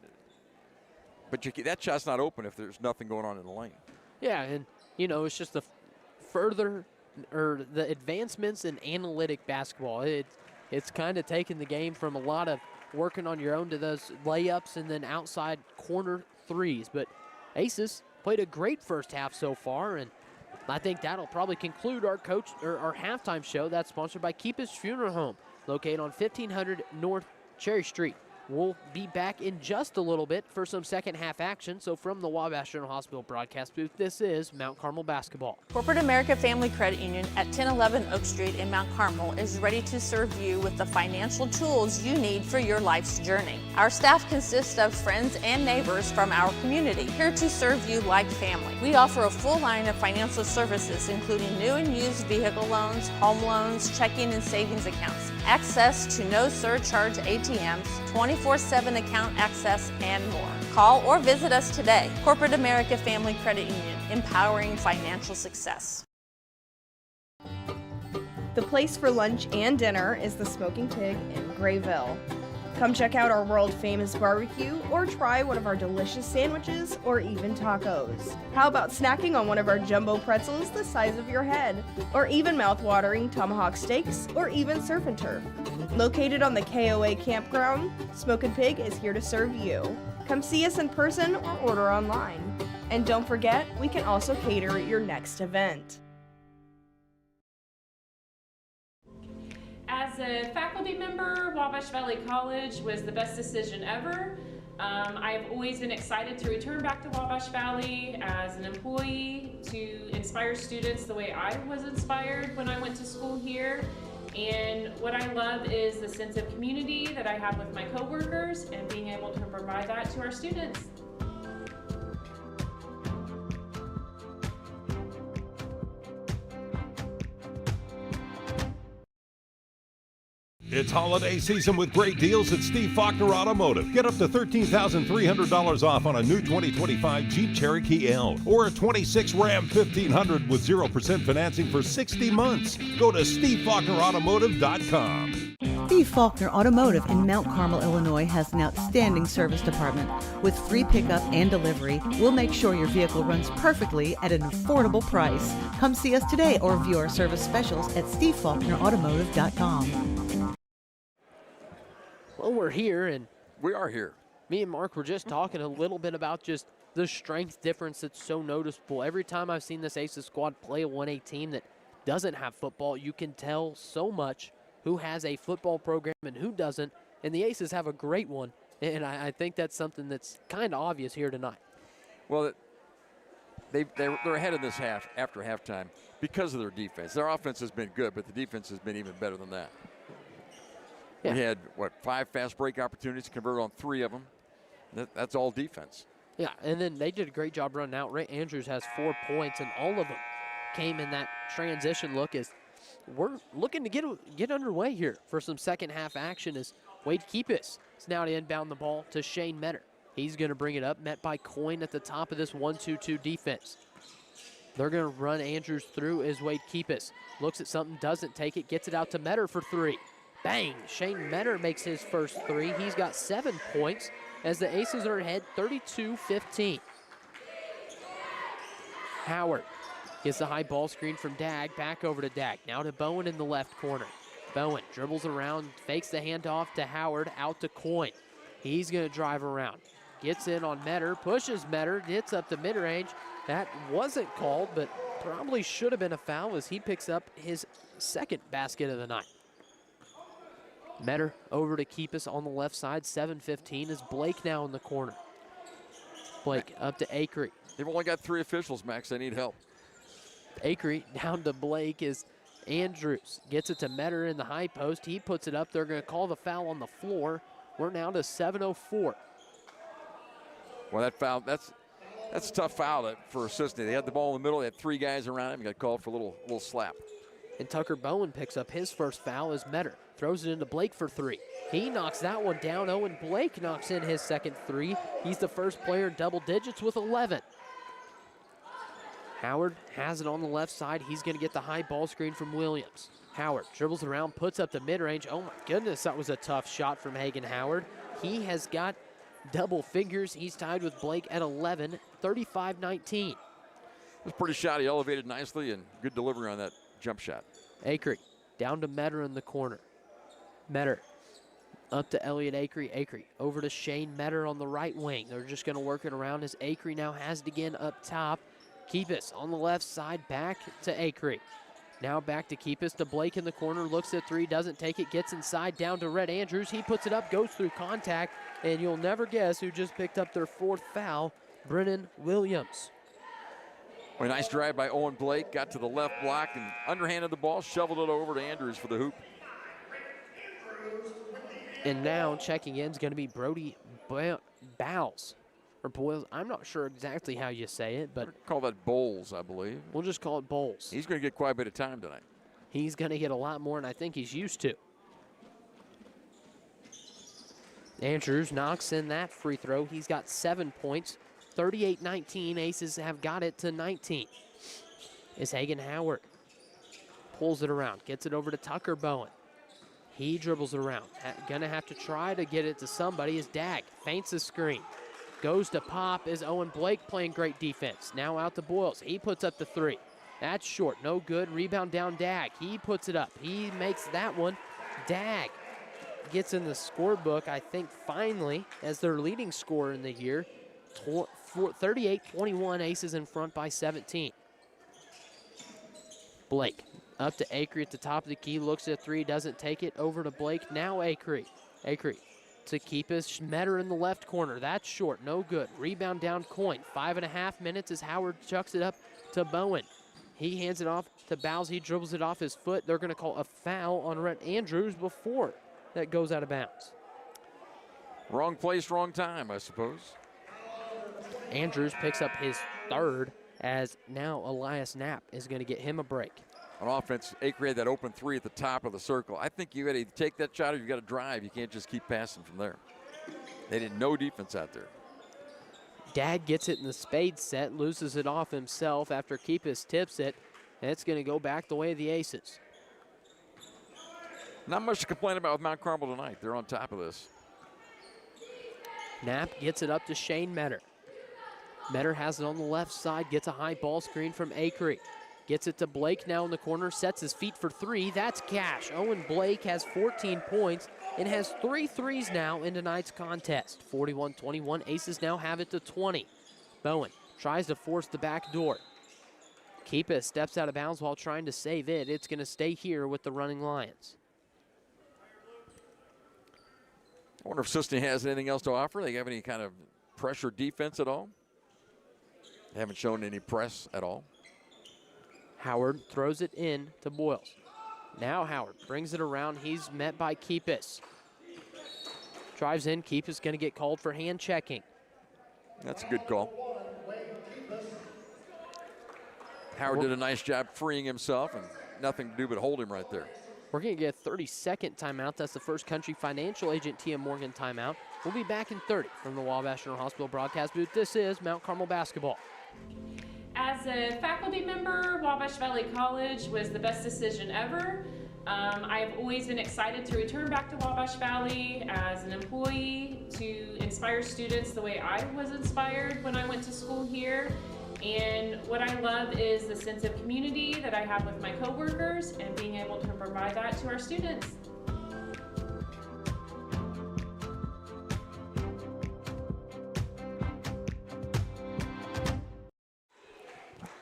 But that shot's not open if there's nothing going on in the lane. Yeah, and, it's just the the advancements in analytic basketball. It's kind of taken the game from a lot of working on your own to those layups and then outside corner threes. But Aces played a great first half so far, and I think that'll probably conclude our halftime show. That's sponsored by Keepus Funeral Home, located on 1500 North Cherry Street. We'll be back in just a little bit for some second half action. So from the Wabash General Hospital broadcast booth, this is Mount Carmel basketball. Corporate America Family Credit Union at 1011 Oak Street in Mount Carmel is ready to serve you with the financial tools you need for your life's journey. Our staff consists of friends and neighbors from our community, here to serve you like family. We offer a full line of financial services, including new and used vehicle loans, home loans, checking and savings accounts, access to no surcharge ATMs, 24/7 account access, and more. Call or visit us today. Corporate America Family Credit Union, empowering financial success. The place for lunch and dinner is the Smoking Pig in Grayville. Come check out our world-famous barbecue or try one of our delicious sandwiches or even tacos. How about snacking on one of our jumbo pretzels the size of your head? Or even mouth-watering tomahawk steaks or even surf and turf. Located on the KOA campground, Smokin' Pig is here to serve you. Come see us in person or order online. And don't forget, we can also cater your next event. As a faculty member, Wabash Valley College was the best decision ever. I have always been excited to return back to Wabash Valley as an employee to inspire students the way I was inspired when I went to school here. And what I love is the sense of community that I have with my coworkers and being able to provide that to our students. It's holiday season with great deals at Steve Faulkner Automotive. Get up to $13,300 off on a new 2025 Jeep Cherokee L or a 26 Ram 1500 with 0% financing for 60 months. Go to SteveFaulknerAutomotive.com. Steve Faulkner Automotive in Mount Carmel, Illinois has an outstanding service department. With free pickup and delivery, we'll make sure your vehicle runs perfectly at an affordable price. Come see us today or view our service specials at SteveFaulknerAutomotive.com. Well, we're here, and we are here. Me and Mark were just talking a little bit about just the strength difference that's so noticeable. Every time I've seen this Aces squad play a 1A team that doesn't have football, you can tell so much who has a football program and who doesn't, and the Aces have a great one, and I think that's something that's kind of obvious here tonight. Well, they're ahead in this half after halftime because of their defense. Their offense has been good, but the defense has been even better than that. Yeah. We had, 5 fast break opportunities, converted on 3 of them. That's all defense. Yeah, and then they did a great job running out. Ray Andrews has 4 points, and all of them came in that transition look as we're looking to get underway here for some second half action as Wade Keepus is now to inbound the ball to Shane Metter. He's going to bring it up, met by Coyne at the top of this 1-2-2 defense. They're going to run Andrews through as Wade Keepus looks at something, doesn't take it, gets it out to Metter for 3. Bang! Shane Metter makes his first 3. He's got 7 points as the Aces are ahead 32-15. Howard gets the high ball screen from Dag, back over to Dag. Now to Bowen in the left corner. Bowen dribbles around, fakes the handoff to Howard, out to Coyne. He's going to drive around. Gets in on Metter, pushes Metter, gets up to mid-range. That wasn't called, but probably should have been a foul as he picks up his second basket of the night. Metter over to Keepus on the left side. 7:15 is Blake now in the corner. Blake up to Acree. They've only got 3 officials, Max. They need help. Acree down to Blake is Andrews. Gets it to Metter in the high post. He puts it up. They're going to call the foul on the floor. We're now to 7:04. Well, that foul, that's a tough foul for Cisne. They had the ball in the middle. They had 3 guys around him. He got called for a little slap. And Tucker Bowen picks up his first foul as Metter throws it into Blake for 3. He knocks that one down. Owen Blake knocks in his second 3. He's the first player in double digits with 11. Howard has it on the left side. He's going to get the high ball screen from Williams. Howard dribbles around, puts up the mid-range. Oh my goodness, that was a tough shot from Hagen Howard. He has got double figures. He's tied with Blake at 11, 35-19. It was pretty shot. He elevated nicely and good delivery on that jump shot. Acree down to Metter in the corner. Metter up to Elliott Acree. Acree over to Shane Metter on the right wing. They're just going to work it around as Acree now has it again up top. Keepus on the left side, back to Acree. Now back to Keepus, to Blake in the corner, looks at three, doesn't take it, gets inside, down to Rhett Andrews. He puts it up, goes through contact, and you'll never guess who just picked up their 4th foul, Brennan Williams. A nice drive by Owen Blake, got to the left block and underhanded the ball, shoveled it over to Andrews for the hoop. And now checking in is going to be Brody Bowles. Or Boyles, I'm not sure exactly how you say it, but call that Bowles, I believe. We'll just call it Bowles. He's going to get quite a bit of time tonight. He's going to get a lot more than I think he's used to. Andrews knocks in that free throw. He's got 7 points, 38-19. Aces have got it to 19. Is Hagen Howard. Pulls it around, gets it over to Tucker Bowen. He dribbles it around. Gonna have to try to get it to somebody. Is Dag, feints the screen. Goes to Pop, is Owen Blake playing great defense. Now out to Boyles, he puts up the 3. That's short, no good. Rebound down Dag, he puts it up. He makes that one. Dag gets in the scorebook, I think, finally, as their leading scorer in the year. 38-21, Aces in front by 17. Blake up to Acree at the top of the key, looks at 3, doesn't take it, over to Blake, now Acree. Acree to Keepus, Schmetter in the left corner, that's short, no good. Rebound down Coin, 5.5 minutes as Howard chucks it up to Bowen. He hands it off to Bowles, he dribbles it off his foot. They're gonna call a foul on Rhett Andrews before that goes out of bounds. Wrong place, wrong time, I suppose. Andrews picks up his 3rd as now Elias Knapp is gonna get him a break. On offense, Acree had that open 3 at the top of the circle. I think you got to either take that shot or you got to drive. You can't just keep passing from there. They did no defense out there. Dag gets it in the spade set, loses it off himself after Keepus tips it, and it's going to go back the way of the Aces. Not much to complain about with Mount Carmel tonight. They're on top of this. Knapp gets it up to Shane Metter. Metter has it on the left side, gets a high ball screen from Acree. Gets it to Blake now in the corner, sets his feet for 3. That's cash. Owen Blake has 14 points and has 3 threes now in tonight's contest. 41-21, Aces now have it to 20. Bowen tries to force the back door. Keepus steps out of bounds while trying to save it. It's going to stay here with the Running Lions. I wonder if Cisne has anything else to offer. They have any kind of pressure defense at all? They haven't shown any press at all. Howard throws it in to Boyles. Now Howard brings it around. He's met by Keepus. Drives in. Keepus going to get called for hand checking. That's a good call. Howard did a nice job freeing himself, and nothing to do but hold him right there. We're going to get a 30-second timeout. That's the First Country Financial Agent Tia Morgan timeout. We'll be back in 30 from the Wabash General Hospital broadcast booth. This is Mount Carmel basketball. As a faculty member, Wabash Valley College was the best decision ever. I've always been excited to return back to Wabash Valley as an employee to inspire students the way I was inspired when I went to school here. And what I love is the sense of community that I have with my coworkers and being able to provide that to our students.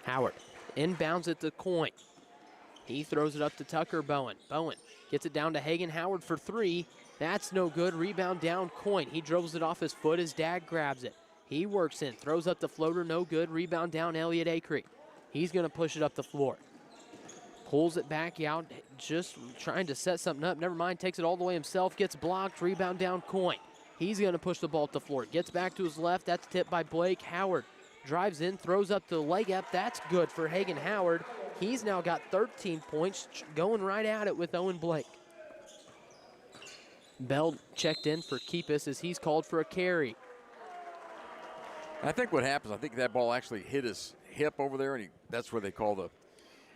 Howard inbounds at the Coin. He throws it up to Tucker Bowen. Bowen gets it down to Hagen Howard for 3. That's no good. Rebound down Coin. He dribbles it off his foot as Dag grabs it. He works in, throws up the floater, no good. Rebound down Elliott Acree. He's going to push it up the floor. Pulls it back out, just trying to set something up. Never mind, takes it all the way himself, gets blocked. Rebound down Coin. He's going to push the ball up the floor. Gets back to his left. That's tipped by Blake. Howard drives in, throws up the leg up. That's good for Hagen Howard. He's now got 13 points, going right at it with Owen Blake. Bell checked in for Keepus as he's called for a carry. I think what happens, I think that ball actually hit his hip over there, and that's where they call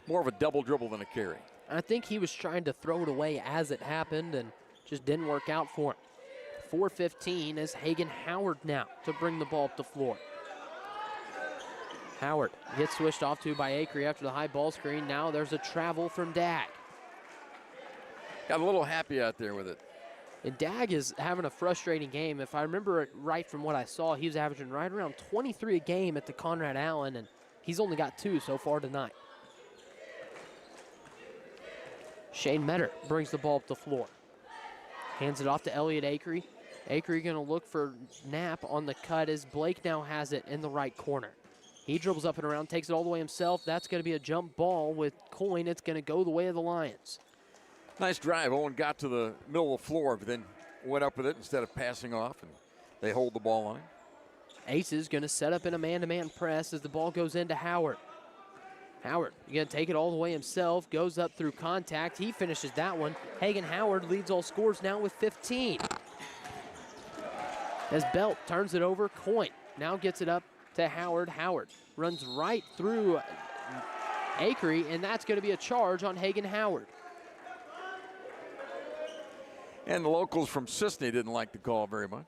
more of a double dribble than a carry. I think he was trying to throw it away as it happened and just didn't work out for him. 4:15 is Hagen Howard now to bring the ball up the floor. Howard gets switched off to by Acree after the high ball screen. Now there's a travel from Dag. Got a little happy out there with it. And Dag is having a frustrating game. If I remember it right from what I saw, he was averaging right around 23 a game at the Conrad Allen, and he's only got 2 so far tonight. Shane Metter brings the ball up the floor. Hands it off to Elliott Acree. Acree going to look for Knapp on the cut as Blake now has it in the right corner. He dribbles up and around, takes it all the way himself. That's going to be a jump ball with Coyne. It's going to go the way of the Lions. Nice drive. Owen got to the middle of the floor, but then went up with it instead of passing off, and they hold the ball line. Aces going to set up in a man-to-man press as the ball goes into Howard. Howard going to take it all the way himself, goes up through contact. He finishes that one. Hagen Howard leads all scores now with 15. As Belt turns it over, Coyne now gets it up to Howard. Howard runs right through Acree, and that's going to be a charge on Hagen Howard. And the locals from Cisne didn't like the call very much.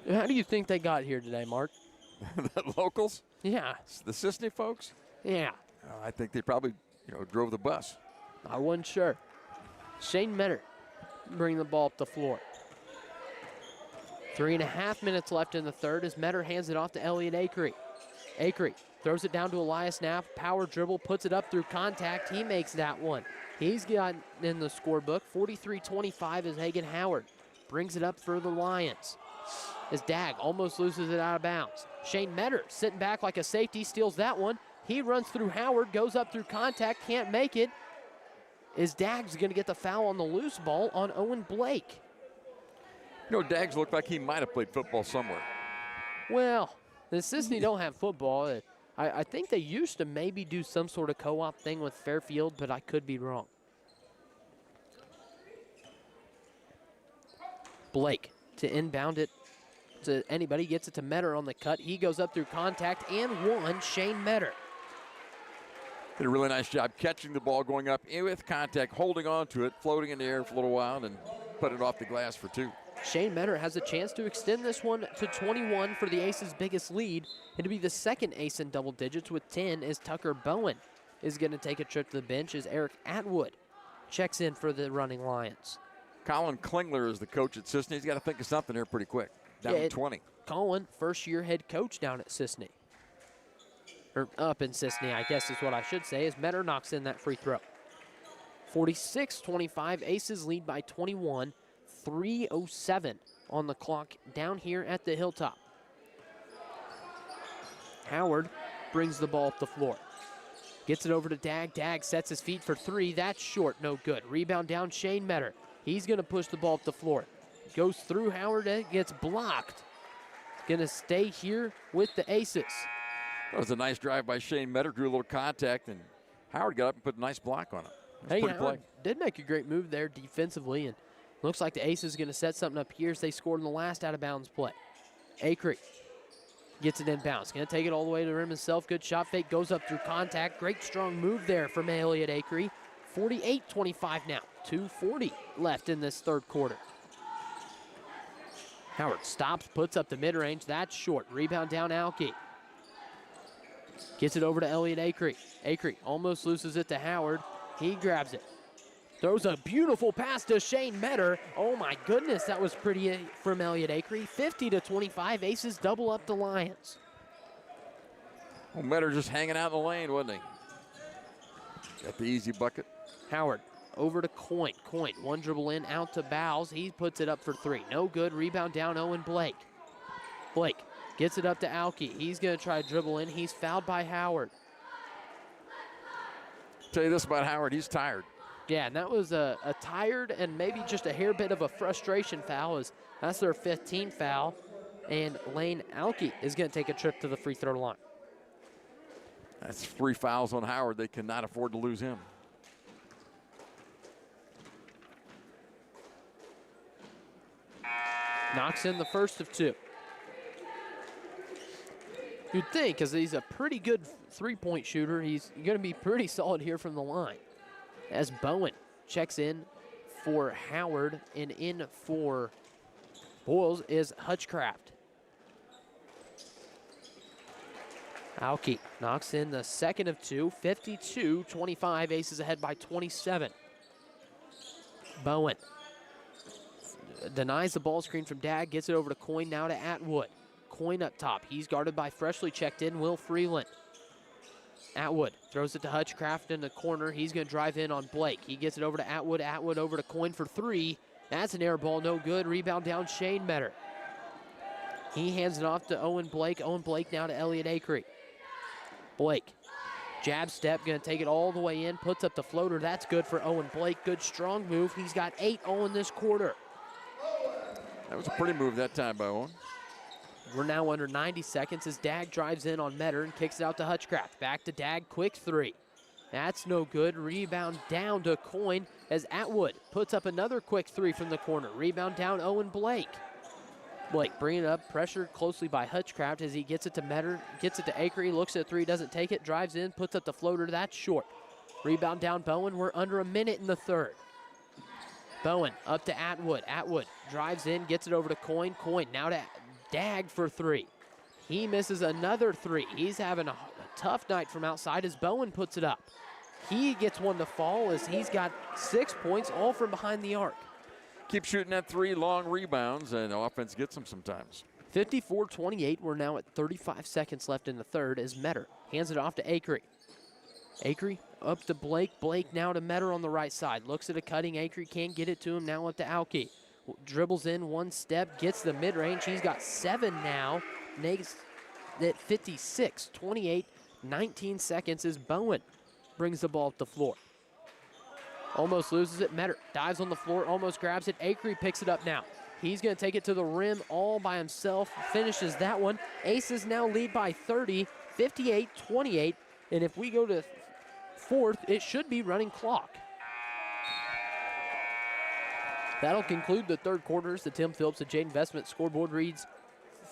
How do you think they got here today, Mark? The locals? Yeah. The Cisne folks? Yeah. I think they probably, drove the bus. I wasn't sure. Shane Metter bringing the ball up the floor. 3.5 minutes left in the third as Metter hands it off to Elliott Acree. Acree throws it down to Elias Knapp. Power dribble, puts it up through contact. He makes that one. He's got in the scorebook. 43-25 as Hagen Howard brings it up for the Lions. As Dag almost loses it out of bounds. Shane Metter sitting back like a safety, steals that one. He runs through Howard, goes up through contact, can't make it. As Dag's going to get the foul on the loose ball on Owen Blake. Dags looked like he might have played football somewhere. Well, the Cisne don't have football. I think they used to maybe do some sort of co-op thing with Fairfield, but I could be wrong. Blake to inbound it to anybody, gets it to Metter on the cut. He goes up through contact and one, Shane Metter. Did a really nice job catching the ball, going up with contact, holding on to it, floating in the air for a little while, and put it off the glass for 2. Shane Metter has a chance to extend this one to 21 for the Aces' biggest lead, and to be the second ace in double digits with 10 as Tucker Bowen is going to take a trip to the bench as Eric Atwood checks in for the Running Lions. Colin Klingler is the coach at Cisne. He's got to think of something here pretty quick. Down to 20. Colin, first-year head coach down at Cisne. Or up in Cisne, I guess is what I should say, as Metter knocks in that free throw. 46-25, Aces lead by 21. 3:07 on the clock down here at the Hilltop. Howard brings the ball up the floor. Gets it over to Dag. Dag sets his feet for 3. That's short, no good. Rebound down, Shane Metter. He's going to push the ball up the floor. Goes through Howard and gets blocked. Going to stay here with the Aces. That was a nice drive by Shane Metter. Drew a little contact, and Howard got up and put a nice block on it. Hey, Howard did make a great move there defensively, and looks like the Aces going to set something up here as they scored in the last out-of-bounds play. Acree gets it inbounds. Going to take it all the way to the rim himself. Good shot fake. Goes up through contact. Great strong move there from Elliott Acree. 48-25 now. 2:40 left in this third quarter. Howard stops, puts up the mid-range. That's short. Rebound down Alke. Gets it over to Elliott Acree. Acree almost loses it to Howard. He grabs it. Throws a beautiful pass to Shane Metter. Oh my goodness, that was pretty from Elliott Acree. 50-25, Aces double up the Lions. Well, Metter just hanging out in the lane, wasn't he? Got the easy bucket. Howard over to Coyne. Coyne, one dribble in, out to Bowles. He puts it up for 3. No good, rebound down Owen Blake. Blake gets it up to Alke. He's gonna try to dribble in. He's fouled by Howard. Tell you this about Howard, he's tired. Yeah, and that was a tired and maybe just a hair bit of a frustration foul. That's their 15th foul. And Lane Alke is going to take a trip to the free throw line. That's 3 fouls on Howard. They cannot afford to lose him. Knocks in the first of 2. You'd think, because he's a pretty good three-point shooter, he's going to be pretty solid here from the line. As Bowen checks in for Howard, and in for Boyles is Hutchcraft. Aoki knocks in the second of two, 52-25. Aces ahead by 27. Bowen denies the ball screen from Dag, gets it over to Coyne, now to Atwood. Coyne up top. He's guarded by freshly checked in Will Freeland. Atwood throws it to Hutchcraft in the corner. He's going to drive in on Blake. He gets it over to Atwood. Atwood over to Coyne for three. That's an air ball, no good. Rebound down Shane Metter. He hands it off to Owen Blake. Owen Blake now to Elliot Acree. Blake, jab step, going to take it all the way in. Puts up the floater. That's good for Owen Blake. Good strong move. He's got 8 in this quarter. That was a pretty move that time by Owen. We're now under 90 seconds as Dag drives in on Metter and kicks it out to Hutchcraft. Back to Dag, quick three. That's no good. Rebound down to Coyne as Atwood puts up another quick three from the corner. Rebound down Owen Blake. Blake bringing it up, pressured closely by Hutchcraft as he gets it to Metter, gets it to Acree, looks at three, doesn't take it, drives in, puts up the floater, that's short. Rebound down Bowen, we're under a minute in the third. Bowen up to Atwood. Atwood drives in, gets it over to Coyne. Coyne now to Dag for three. He misses another three. He's having a tough night from outside as Bowen puts it up. He gets one to fall as he's got 6 points, all from behind the arc. Keep shooting that three, long rebounds, and the offense gets them sometimes. 54-28, we're now at 35 seconds left in the third as Metter hands it off to Acree. Acree up to Blake. Blake now to Metter on the right side. Looks at a cutting Acree, can't get it to him. Now up to Aoki. Dribbles in one step, gets the mid-range. He's got 7 now. Next at 56, 28, 19 seconds as Bowen brings the ball up the floor. Almost loses it. Metter dives on the floor, almost grabs it. Acree picks it up now. He's going to take it to the rim all by himself, finishes that one. Aces now lead by 30, 58-28. And if we go to fourth, it should be running clock. That'll conclude the third quarters. The Tim Phillips and Jade Investment scoreboard reads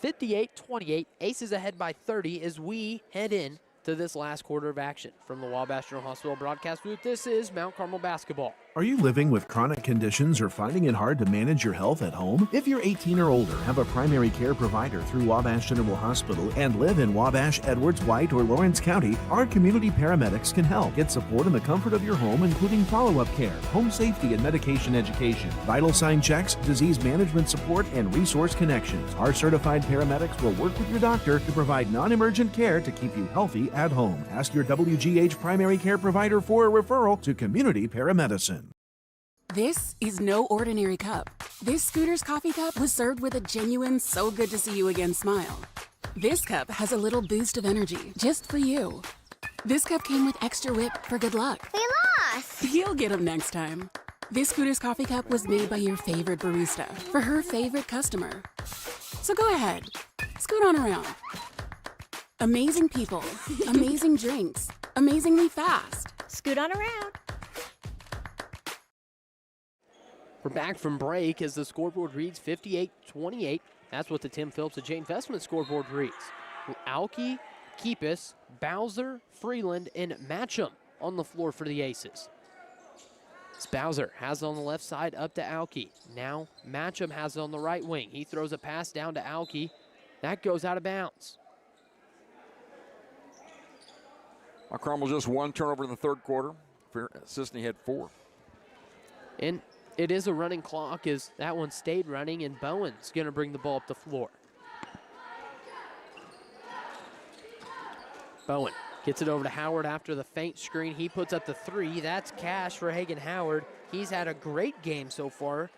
58-28. Aces ahead by 30 as we head in to this last quarter of action. From the Wabash General Hospital broadcast booth, this is Mount Carmel basketball. Are you living with chronic conditions or finding it hard to manage your health at home? If you're 18 or older, have a primary care provider through Wabash General Hospital, and live in Wabash, Edwards, White, or Lawrence County, our community paramedics can help. Get support in the comfort of your home, including follow-up care, home safety and medication education, vital sign checks, disease management support, and resource connections. Our certified paramedics will work with your doctor to provide non-emergent care to keep you healthy at home. Ask your WGH primary care provider for a referral to community paramedicine. This is no ordinary cup. This Scooter's coffee cup was served with a genuine so good to see you again smile. This cup has a little boost of energy just for you. This cup came with extra whip for good luck. We lost! You'll get them next time. This Scooter's coffee cup was made by your favorite barista for her favorite customer. So go ahead, scoot on around. Amazing people, amazing drinks, amazingly fast. Scoot on around. We're back from break as the scoreboard reads 58-28. That's what the Tim Phillips and Jane Investment scoreboard reads. Aoki, Keepus, Bowser, Freeland, and Matcham on the floor for the Aces. Bowser has it on the left side up to Aoki. Now Matcham has it on the right wing. He throws a pass down to Aoki. That goes out of bounds. Carmel just one turnover in the third quarter. Cisne had 4. And it is a running clock as that one stayed running, and Bowen's going to bring the ball up the floor. Bowen gets it over to Howard after the feint screen. He puts up the three. That's cash for Hagen Howard. He's had a great game so far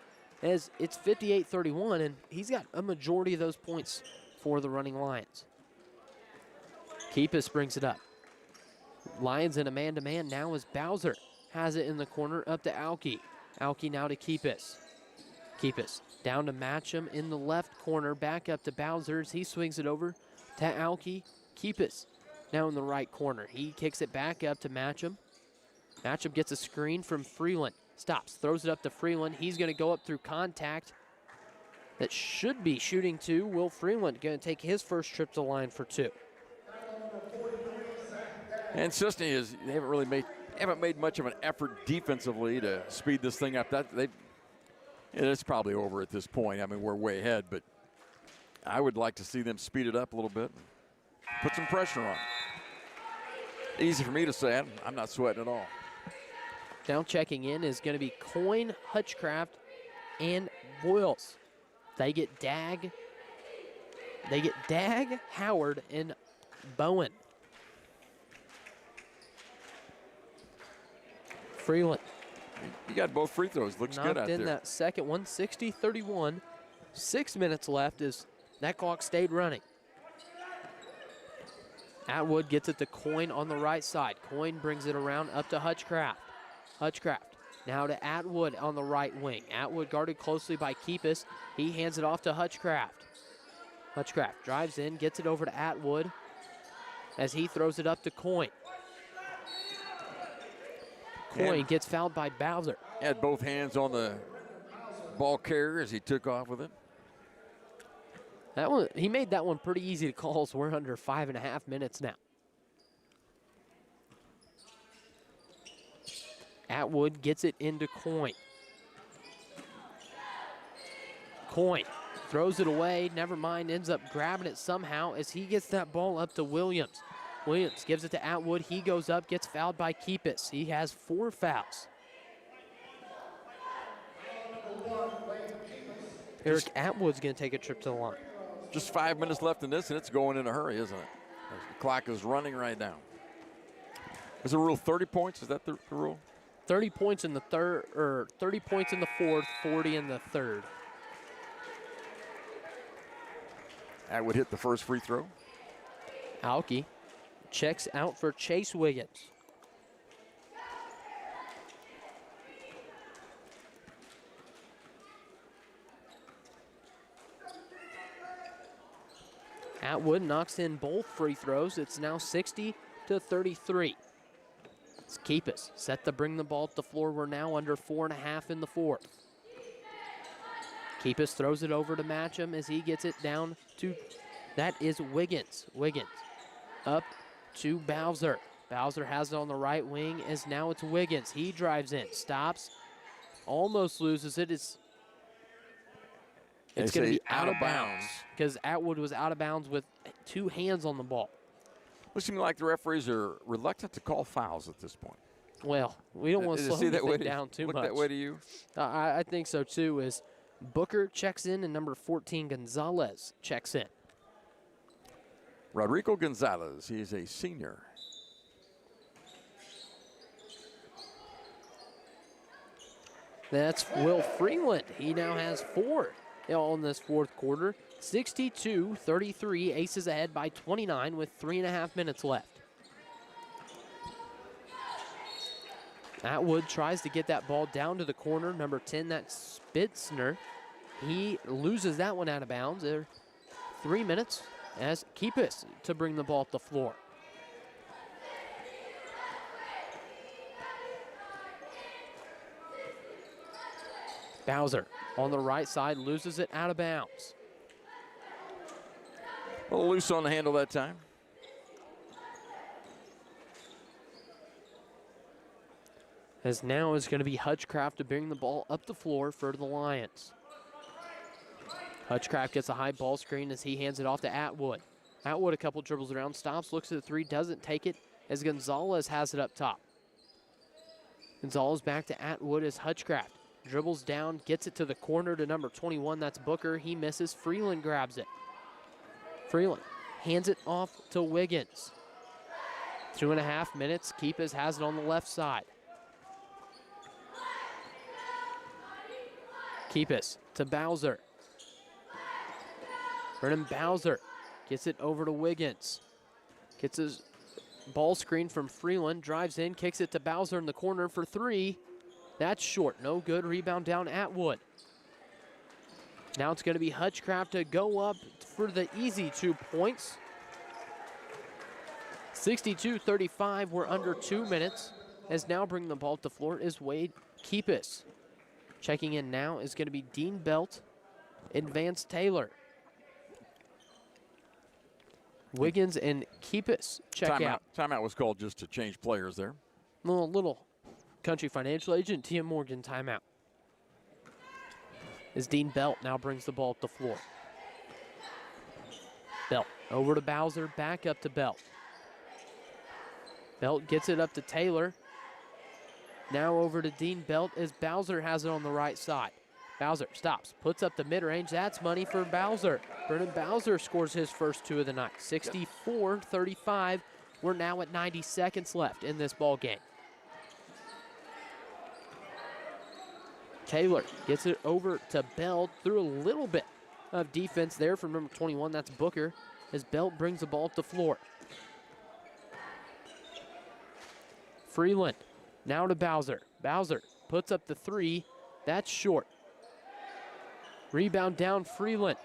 as it's 58-31, and he's got a majority of those points for the Running Lions. Keepus brings it up. Lions in a man-to-man now as Bowser has it in the corner up to Aoki. Aoki now to Keepus. Keepus down to Matcham in the left corner, back up to Bowser as he swings it over to Aoki. Keepus now in the right corner. He kicks it back up to Matcham. Matcham gets a screen from Freeland. Stops, throws it up to Freeland. He's going to go up through contact. That should be shooting two. Will Freeland going to take his first trip to the line for 2. And Cisne haven't made much of an effort defensively to speed this thing up. It's probably over at this point. I mean, we're way ahead, but I would like to see them speed it up a little bit and put some pressure on. Easy for me to say. I'm not sweating at all. Now checking in is going to be Coyne, Hutchcraft, and Boyles. They get Dag, Howard, and Bowen. Freeland. You got both free throws. Looks good out there. Knocked in that second one, 60-31. 6 minutes left as that clock stayed running. Atwood gets it to Coyne on the right side. Coyne brings it around up to Hutchcraft. Hutchcraft now to Atwood on the right wing. Atwood guarded closely by Keepus. He hands it off to Hutchcraft. Hutchcraft drives in, gets it over to Atwood as he throws it up to Coyne. Coyne gets fouled by Bowser. Had both hands on the ball carrier as he took off with it. That one, he made that one pretty easy to call, so we're under 5.5 minutes now. Atwood gets it into Coyne. Coyne throws it away, never mind, ends up grabbing it somehow as he gets that ball up to Williams. Williams gives it to Atwood. He goes up, gets fouled by Keepus. He has 4 fouls. Eric Atwood's going to take a trip to the line. Just 5 minutes left in this, and it's going in a hurry, isn't it? The clock is running right now. Is the rule 30 points? Is that the rule? 30 points in the third, or 30 points in the fourth, 40 in the third. Atwood hit the first free throw. Alke checks out for Chase Wiggins. Atwood knocks in both free throws. It's now 60-33. It's Keepus set to bring the ball to the floor. We're now under 4.5 in the fourth. Keepus throws it over to Matcham as he gets it down to, that is Wiggins. Wiggins up to Bowser. Bowser has it on the right wing as now it's Wiggins. He drives in, stops, almost loses it. It's going to be out of bounds because Atwood was out of bounds with 2 hands on the ball. Looks to me like the referees are reluctant to call fouls at this point. Well, we don't want to slow anything down too much. Look that way to you? I think so too, as Booker checks in and number 14, Gonzalez, checks in. Rodrigo Gonzalez, he is a senior. That's Will Freeland. He now has 4 in this fourth quarter. 62-33, Aces ahead by 29 with 3.5 minutes left. Atwood tries to get that ball down to the corner. Number 10, that's Spitzner. He loses that one out of bounds. There 3 minutes as Keepus to bring the ball to the floor. Bowser on the right side loses it out of bounds. A little loose on the handle that time. As now is going to be Hutchcraft to bring the ball up the floor for the Lions. Hutchcraft gets a high ball screen as he hands it off to Atwood. Atwood a couple dribbles around, stops, looks at the 3, doesn't take it as Gonzalez has it up top. Gonzalez back to Atwood as Hutchcraft dribbles down, gets it to the corner to number 21, that's Booker. He misses, Freeland grabs it. Freeland hands it off to Wiggins. 2.5 minutes, Keepus has it on the left side. Keepus to Bowser. Vernon Bowser gets it over to Wiggins. Gets his ball screen from Freeland, drives in, kicks it to Bowser in the corner for 3. That's short, no good. Rebound down Atwood. Now it's going to be Hutchcraft to go up for the easy 2 points. 62-35, we're under 2 minutes. As now bringing the ball to the floor is Wade Keepus. Checking in now is going to be Dean Belt and Vance Taylor. Wiggins and Keepus check out. Timeout was called just to change players there. Little Country Financial Agent, TM Morgan timeout. as Dean Belt now brings the ball up the floor. Belt over to Bowser, back up to Belt. Belt gets it up to Taylor. Now over to Dean Belt as Bowser has it on the right side. Bowser stops, puts up the mid-range. That's money for Bowser. Brennan Bowser scores his first 2 of the night. 64-35. We're now at 90 seconds left in this ball game. Taylor gets it over to Belt through a little bit of defense there from number 21. That's Booker as Belt brings the ball up the floor. Freeland now to Bowser. Bowser puts up the 3. That's short. Rebound down, Freeland.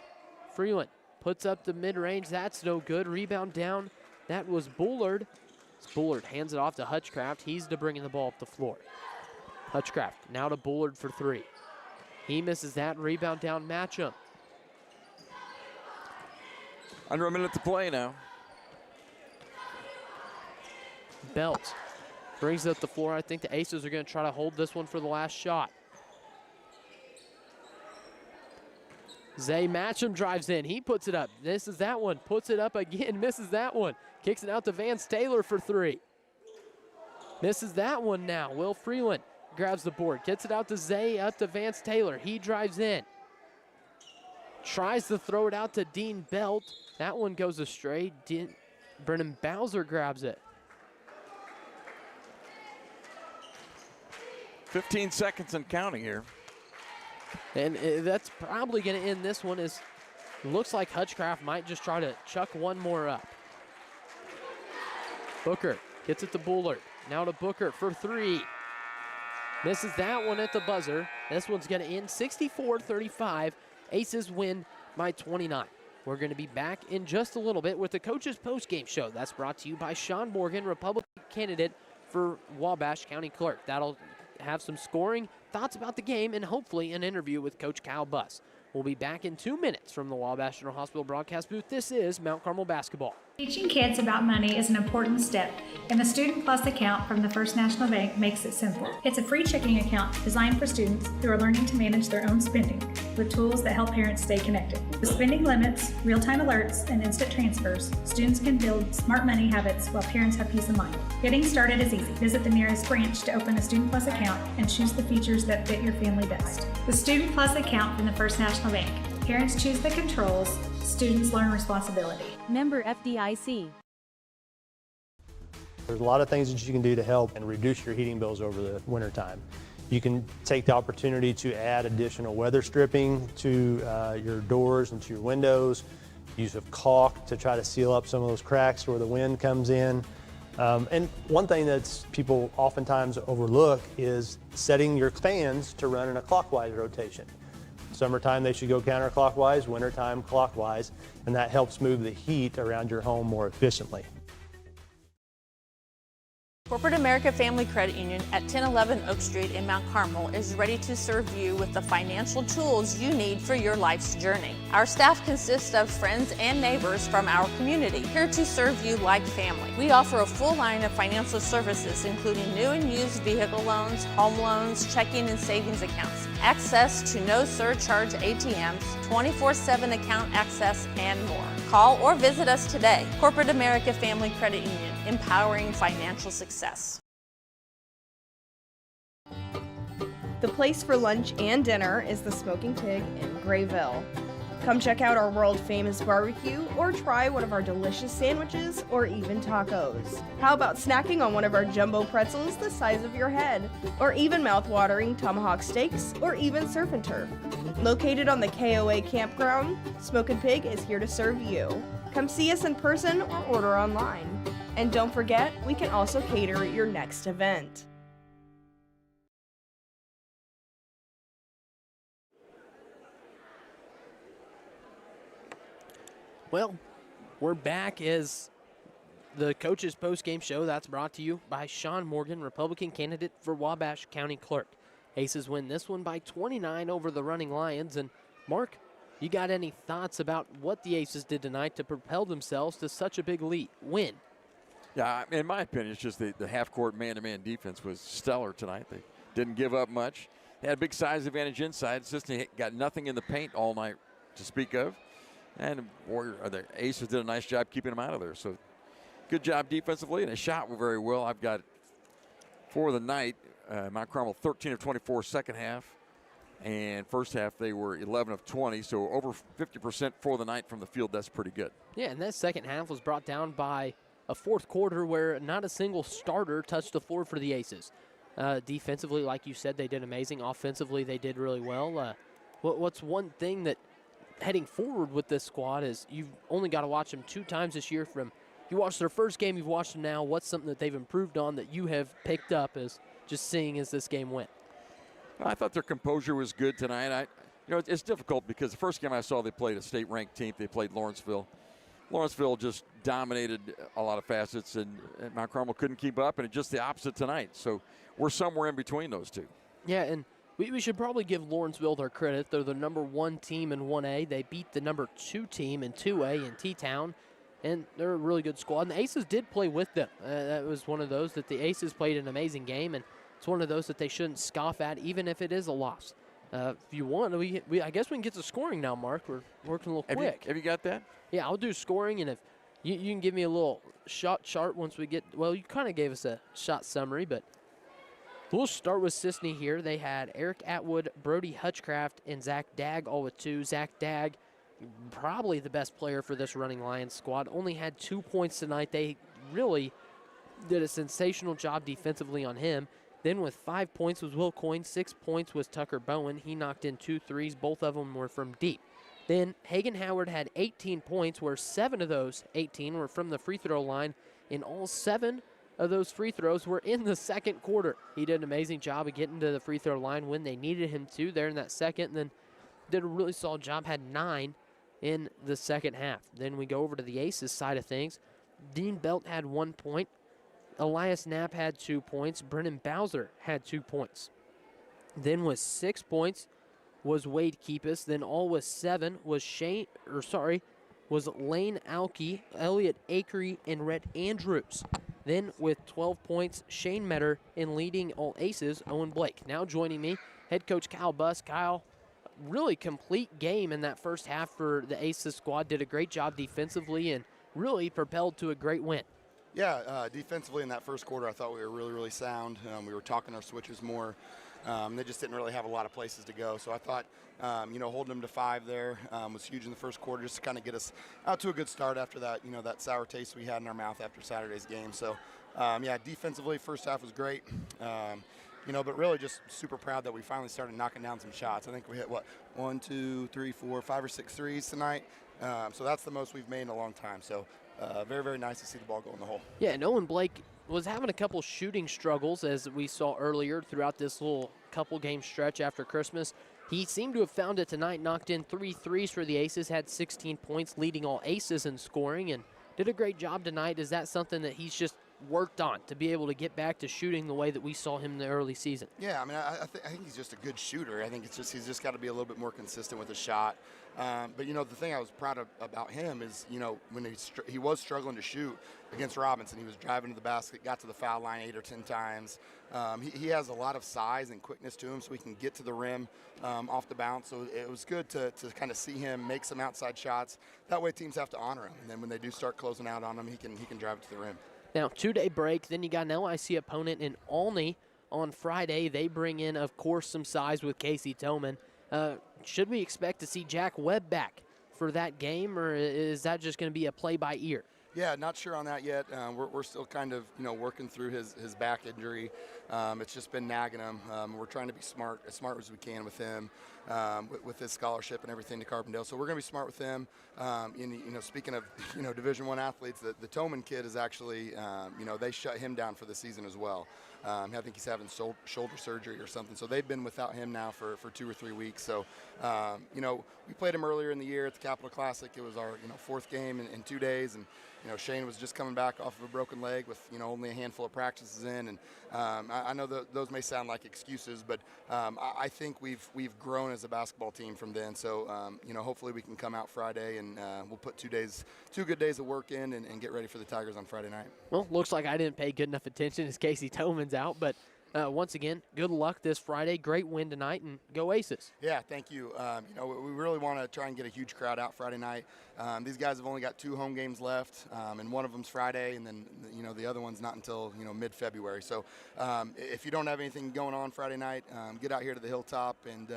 Freeland puts up the mid-range. That's no good. Rebound down. That was Bullard. Bullard hands it off to Hutchcraft. He's to bringing the ball up the floor. Hutchcraft now to Bullard for 3. He misses that. Rebound down, Matcham. Under a minute to play now. Belt brings it up the floor. I think the Aces are going to try to hold this one for the last shot. Zay Matcham drives in. He puts it up. Misses that one. Puts it up again. Misses that one. Kicks it out to Vance Taylor for 3. Misses that one now. Will Freeland grabs the board. Gets it out to Zay, up to Vance Taylor. He drives in. Tries to throw it out to Dean Belt. That one goes astray. Brennan Bowser grabs it. 15 seconds and counting here. And that's probably going to end this one. Looks like Hutchcraft might just try to chuck one more up. Booker gets it to Bullard. Now to Booker for 3. Misses that one at the buzzer. This one's going to end 64-35. Aces win by 29. We're going to be back in just a little bit with the Coach's Postgame Show. That's brought to you by Sean Morgan, Republican candidate for Wabash County Clerk. That'll have some scoring, thoughts about the game, and hopefully an interview with Coach Kyle Buss. We'll be back in 2 minutes from the Wabash General Hospital broadcast booth. This is Mount Carmel Basketball. Teaching kids about money is an important step, and the Student Plus account from the First National Bank makes it simple. It's a free checking account designed for students who are learning to manage their own spending with tools that help parents stay connected. With spending limits, real-time alerts, and instant transfers, students can build smart money habits while parents have peace of mind. Getting started is easy. Visit the nearest branch to open a Student Plus account and choose the features that fit your family best. The Student Plus account from the First National Bank. Parents choose the controls, students learn responsibility. Member FDIC. There's a lot of things that you can do to help and reduce your heating bills over the wintertime. You can take the opportunity to add additional weather stripping to your doors and to your windows, use of caulk to try to seal up some of those cracks where the wind comes in. And one thing that people oftentimes overlook is setting your fans to run in a clockwise rotation. Summertime, they should go counterclockwise, wintertime, clockwise, and that helps move the heat around your home more efficiently. Corporate America Family Credit Union at 1011 Oak Street in Mount Carmel is ready to serve you with the financial tools you need for your life's journey. Our staff consists of friends and neighbors from our community, here to serve you like family. We offer a full line of financial services, including new and used vehicle loans, home loans, checking and savings accounts, access to no surcharge ATMs, 24/7 account access, and more. Call or visit us today. Corporate America Family Credit Union, empowering financial success. The place for lunch and dinner is the Smoking Pig in Grayville. Come check out our world-famous barbecue or try one of our delicious sandwiches or even tacos. How about snacking on one of our jumbo pretzels the size of your head? Or even mouth-watering tomahawk steaks or even surf and turf. Located on the KOA campground, Smoking Pig is here to serve you. Come see us in person or order online. And don't forget, we can also cater your next event. Well, we're back as the Coach's Postgame Show. That's brought to you by Sean Morgan, Republican candidate for Wabash County Clerk. Aces win this one by 29 over the Running Lions. And Mark, you got any thoughts about what the Aces did tonight to propel themselves to such a big win? Yeah, in my opinion, it's just the half-court man-to-man defense was stellar tonight. They didn't give up much. They had a big size advantage inside. Cisne got nothing in the paint all night to speak of. And the Aces did a nice job keeping them out of there. So good job defensively, and they shot very well. I've got for the night, Mount Carmel 13 of 24 second half. And first half, they were 11 of 20, so over 50% for the night from the field. That's pretty good. Yeah, and that second half was brought down by a fourth quarter where not a single starter touched the floor for the Aces. Defensively, like you said, they did amazing. Offensively, they did really well. What's one thing that heading forward with this squad is you've only got to watch them 2 times this year. You watched their first game, you've watched them now. What's something that they've improved on that you have picked up as just seeing as this game went? I thought their composure was good tonight. It's difficult because the first game I saw, they played a state-ranked team. They played Lawrenceville. Lawrenceville just dominated a lot of facets, and Mount Carmel couldn't keep up, and it's just the opposite tonight. So we're somewhere in between those two. Yeah, and we should probably give Lawrenceville their credit. They're the number 1 team in 1A. They beat the number 2 team in 2A in T-Town, and they're a really good squad. And the Aces did play with them. That was one of those that the Aces played an amazing game, and it's one of those that they shouldn't scoff at, even if it is a loss. If you want, I guess we can get to scoring now, Mark. We're working a little quick. Have you got that? Yeah, I'll do scoring, and if you can give me a little shot chart once we get, well, you kind of gave us a shot summary, but we'll start with Cisne here. They had Eric Atwood, Brody Hutchcraft, and Zach Dagg all with 2. Zach Dagg, probably the best player for this Running Lions squad, only had 2 points tonight. They really did a sensational job defensively on him. Then with 5 points was Will Coyne, 6 points was Tucker Bowen. He knocked in 2 threes. Both of them were from deep. Then Hagen Howard had 18 points, where 7 of those 18 were from the free throw line, and all 7 of those free throws were in the second quarter. He did an amazing job of getting to the free throw line when they needed him to there in that second, and then did a really solid job, had 9 in the second half. Then we go over to the Aces side of things. Dean Belt had 1 point. Elias Knapp had 2 points. Brennan Bowser had 2 points. Then with 6 points was Wade Keepus. Then all with 7 was was Lane Alkey, Elliot Akery, and Rhett Andrews. Then with 12 points, Shane Metter, and leading all Aces, Owen Blake. Now joining me, head coach Kyle Buss. Kyle, really complete game in that first half for the Aces squad. Did a great job defensively and really propelled to a great win. Yeah, defensively in that first quarter, I thought we were really, really sound. We were talking our switches more. They just didn't really have a lot of places to go. So I thought, holding them to 5 there was huge in the first quarter, just to kind of get us out to a good start after that, that sour taste we had in our mouth after Saturday's game. So, defensively, first half was great. But really just super proud that we finally started knocking down some shots. I think we hit, 1, 2, 3, 4, 5 or 6 threes tonight. So that's the most we've made in a long time. So very, very nice to see the ball go in the hole. Yeah, and Owen Blake was having a couple shooting struggles, as we saw earlier throughout this little couple game stretch after Christmas. He seemed to have found it tonight, knocked in 3 threes for the Aces, had 16 points, leading all Aces in scoring, and did a great job tonight. Is that something that he's just worked on to be able to get back to shooting the way that we saw him in the early season? Yeah, I think he's just a good shooter. I think he's just got to be a little bit more consistent with his shot. But the thing I was proud of about him is, when he was struggling to shoot against Robinson, he was driving to the basket, got to the foul line 8 or 10 times. He has a lot of size and quickness to him, so he can get to the rim off the bounce. So it was good to kind of see him make some outside shots. That way teams have to honor him, and then when they do start closing out on him, he can drive it to the rim. Now, 2-day break, then you got an LIC opponent in Olney on Friday. They bring in, of course, some size with Casey Tillman. Should we expect to see Jack Webb back for that game, or is that just going to be a play-by-ear? Yeah, not sure on that yet. We're still kind of, working through his back injury. It's just been nagging him. We're trying to be as smart as we can with him, with his scholarship and everything to Carbondale. So we're going to be smart with him. Speaking of, Division I athletes, the Tillman kid is actually, they shut him down for the season as well. I think he's having shoulder surgery or something. So they've been without him now for 2 or 3 weeks. So, we played him earlier in the year at the Capital Classic. It was our, 4th game in 2 days. And, Shane was just coming back off of a broken leg with, only a handful of practices in. And I know that those may sound like excuses, but I think we've grown as a basketball team from then. So, hopefully we can come out Friday and we'll put 2 good days of work in and get ready for the Tigers on Friday night. Well, looks like I didn't pay good enough attention as Casey Tillman's out, but once again, good luck this Friday. Great win tonight, and go Aces. Yeah, thank you. We really want to try and get a huge crowd out Friday night. These guys have only got 2 home games left, and one of them's Friday, and then the other one's not until mid-February. So if you don't have anything going on Friday night, get out here to the Hilltop and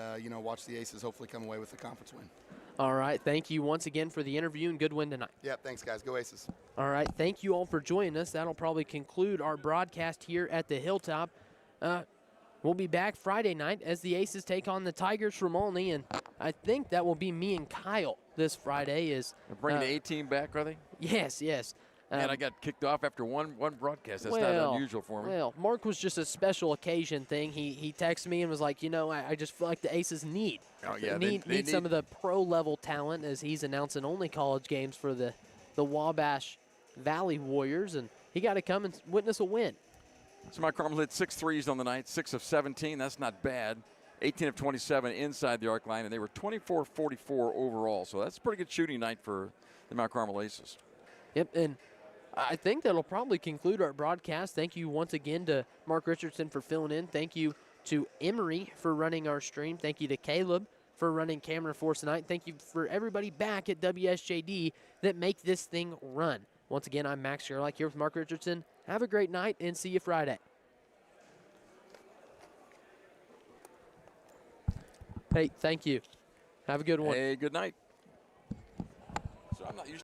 watch the Aces hopefully come away with the conference win. All right, thank you once again for the interview, and good win tonight. Yeah, thanks, guys. Go Aces. All right, thank you all for joining us. That'll probably conclude our broadcast here at the Hilltop. We'll be back Friday night as the Aces take on the Tigers from Olney, and I think that will be me and Kyle this Friday. They're bringing the A-team back, are they? Yes, yes. And I got kicked off after one broadcast. That's not unusual for me. Well, Mark was just a special occasion thing. He texted me and was like, I just feel like the Aces need need some of the pro-level talent as he's announcing only college games for the Wabash Valley Warriors, and he got to come and witness a win. So Mount Carmel hit 6 threes on the night, 6 of 17. That's not bad. 18 of 27 inside the arc line, and they were 24-44 overall. So that's a pretty good shooting night for the Mount Carmel Aces. Yep, and I think that'll probably conclude our broadcast. Thank you once again to Mark Richardson for filling in. Thank you to Emery for running our stream. Thank you to Caleb for running camera for us tonight. Thank you for everybody back at WSJD that make this thing run. Once again, I'm Max Sherlock here with Mark Richardson. Have a great night, and see you Friday. Hey, thank you. Have a good one. Hey, good night. So I'm not usually